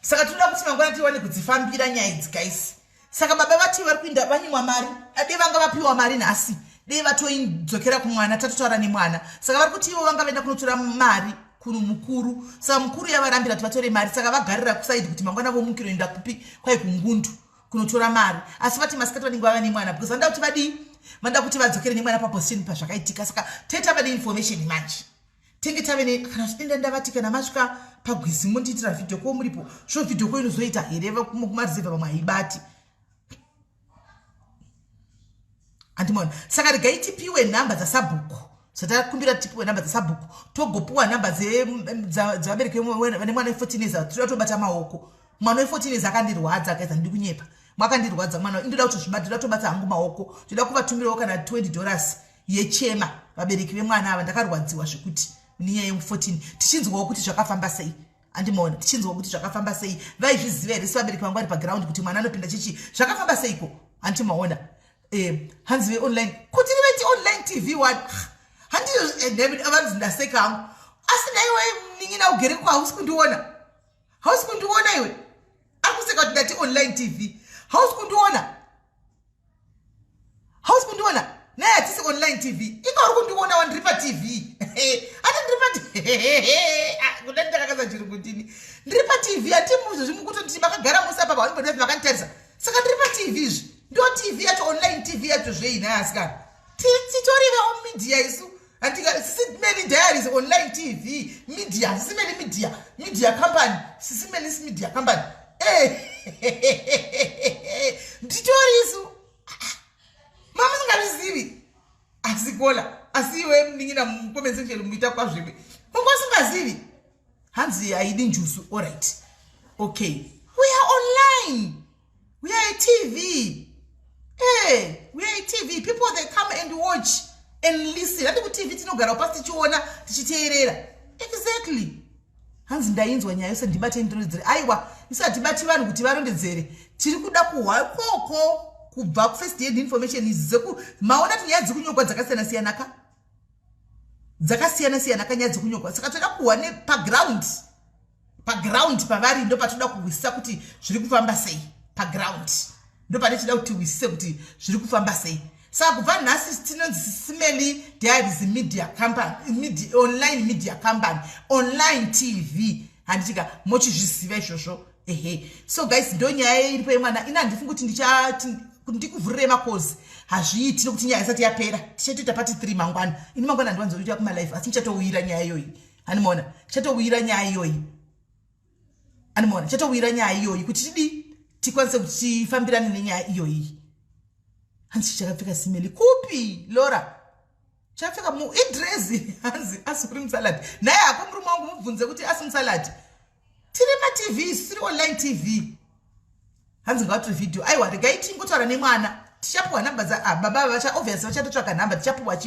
saka tinoda kuti mangwana tiwane kudzifambira nyaya idzi guys saka baba vati vari kuinda vanyimwa mari ade vanga vapiwa mari nhasi dei vatoidzokera kumwana tatotaura nemwana saka vari kuti ivo vanga vaenda kunotora mari kuno mukuru saka mukuru yavarambira kuti vatore mari saka vagarira kusaidi kuti mangwana vomukiro enda kupi kwai kungundu kunotora mari asi vati masikati vanenge vava nemwana because vanoda kuti vadii vanoda kuti vadzokere nemwana paposition pazvakaitika saka tete vane information manje tenge tave kana zvidenda ndavati kana masvika pagwizi mondiitira vhidhio ko muripo svo vhidhio ko inozoita here kumarizevha vamwe haibati andimona saka regai tipiwe nhamba dzasabhuku satakumbira tipiwe nhamba dzasabhuku togopuwa nhamba dzevabereki vane mwana we14 years toda tobata maoko mwana we14 years akandirwadza akaedza ndiri kunyepa mwakandirwadza mwana indoda kutozvibata ndoda kutobata hangu maoko ndoda kuvatumirawo kana $20 yechema vabereki vemwana ava ndakarwadziwa zvekuti niye 14 tichinzwawo kuti zvakafamba sei andimona tichinzwawo kuti zvakafamba sei vaizviziva here sevabereki vangu vari paground kuti mwana anopinda chichi zvakafamba seiko andimaona hanzi online kuti riveti online tv one handiyo avanzi ndaseka hangu asi naiwe ningina ugere kwa hausi kundiona iwe akuseka kuti ndati online tv hausi kundiona naye hatisi online tv ikauri kundiona wandiri patv ati ndakakaza chiri kutini ndiri patv ati muzvo zvimukutoti makagara musi apa pavanibodai makanditarisa saka ndiri patv izvi ndo tv yacho online tv yacho zvei naye asikana titorivewo media isu sisimeni diaries online tv media sisimeni media company sisimeni media company nditori isu mama singazivi asikola asiwe mningina mcomment section muita kwazvibe mungu singazivi hanzi haidi njusu alright okay we are online we are a tv we are a tv people they come and watch and listen hati ku tv tinogara pasi tichiona tichiteerera exactly hanzi ndainzwa nyaya yose ndibate ndinodzere aiwa isadibati vanhu kuti varondedzere tiri kuda kuhwa koko kubva first hand information izeku maona kuti nyaya dzikunyogwa dzakasiyana siyana kanyaya dzikunyogwa saka toda kuhwa paground pavari ndo patoda kuwisisa kuti zviri kufamba sei paground ndo pane toda kuti wisise kuti zviri kufamba sei saka kubva nhasi tinonzi Simeli Diaries media company online media company online tv handitika mochizviziva izvozvo so guys ndo nyaya iripo yemwana ina ndifunga kuti ndikuvhurire makozi hazviiti nokuti nyaya isati yapera tichatoita pati 3 mangwana ini mangwana ndiwanzoita kumalife asi nichatowira nyaya iyoyi handimaona nichatowira nyaya iyoyi kuti tidii tikwanise kuti tifambirane nenyaya iyoyi hanzi chakapfeka Simeli kupi Laura chakapfeka idrezi hanzi asuri msaladi naye hako murume wangu mubvunze kuti asi msaladi tiri matv tiri online tv hanzi ngavatore video aiwa regai tingotaura nemwana tichapuwa nhamba baba vacha obviously vachatotsvaka nhamba tichapuwa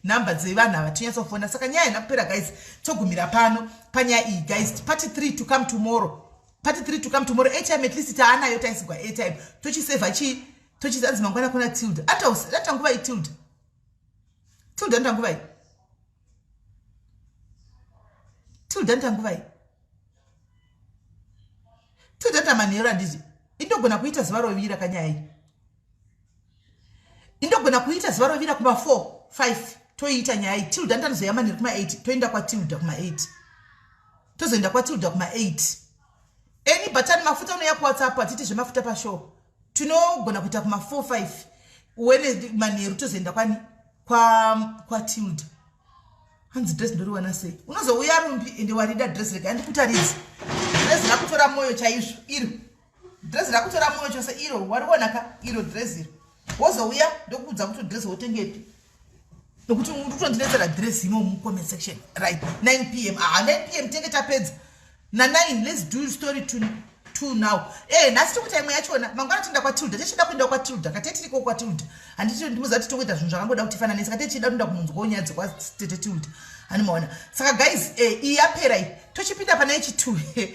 nhamba dzevanhu ava tinyatsofona saka nyaya haina kupera guys togumira pano panyaya iyi guys party 3 to come tomorrow airtime at least taanayo taisigwa airtime tochisevha tochizanzi mangwana kuna Tilda atanguva Tilda ndanguvai Tilda ndanguvai Tilda ndamanhero handiti indogona kuita zuva rovira kanyai indogona kuita zuva rovira kuma 4 5 toiita nyai Tilda ndanozoyamanhero kuma 8 toenda kwa Tilda kuma 8 tozoenda kwa Tilda kuma 8 eni button mafuta unoya ku WhatsApp atiti zvemafuta pashow tinogona kuita kuma 4 5 uwene manheru tozoenda kwani kwa Tilda hanzi dress ndoriwana sei unozouya rumbi ende warida dress rega ndikutaridzi dress rakutora moyo chaizvo iro dress rakutora moyo chose iro wariona ka iro dress iro wozouya ndokudza kuti dress wotengepi nokuti utondinetsera dress imo mu comment section right 9 pm 9 pm tenge tapedza na 9 let's do story to 2 now nhasi tiri kutaimwe yachona mangwana tienda kwatilda tichida kuenda kwatilda kati tiriko kwatilda handiti ndimuza kuti tokuita zvinhu zvakangoda kutifananisa kati tichida kuenda kumunzwa nyadzi kwatete tilda hanimaona saka guys iyi yapera iyi tochipinda pana ichi 2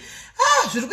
zviri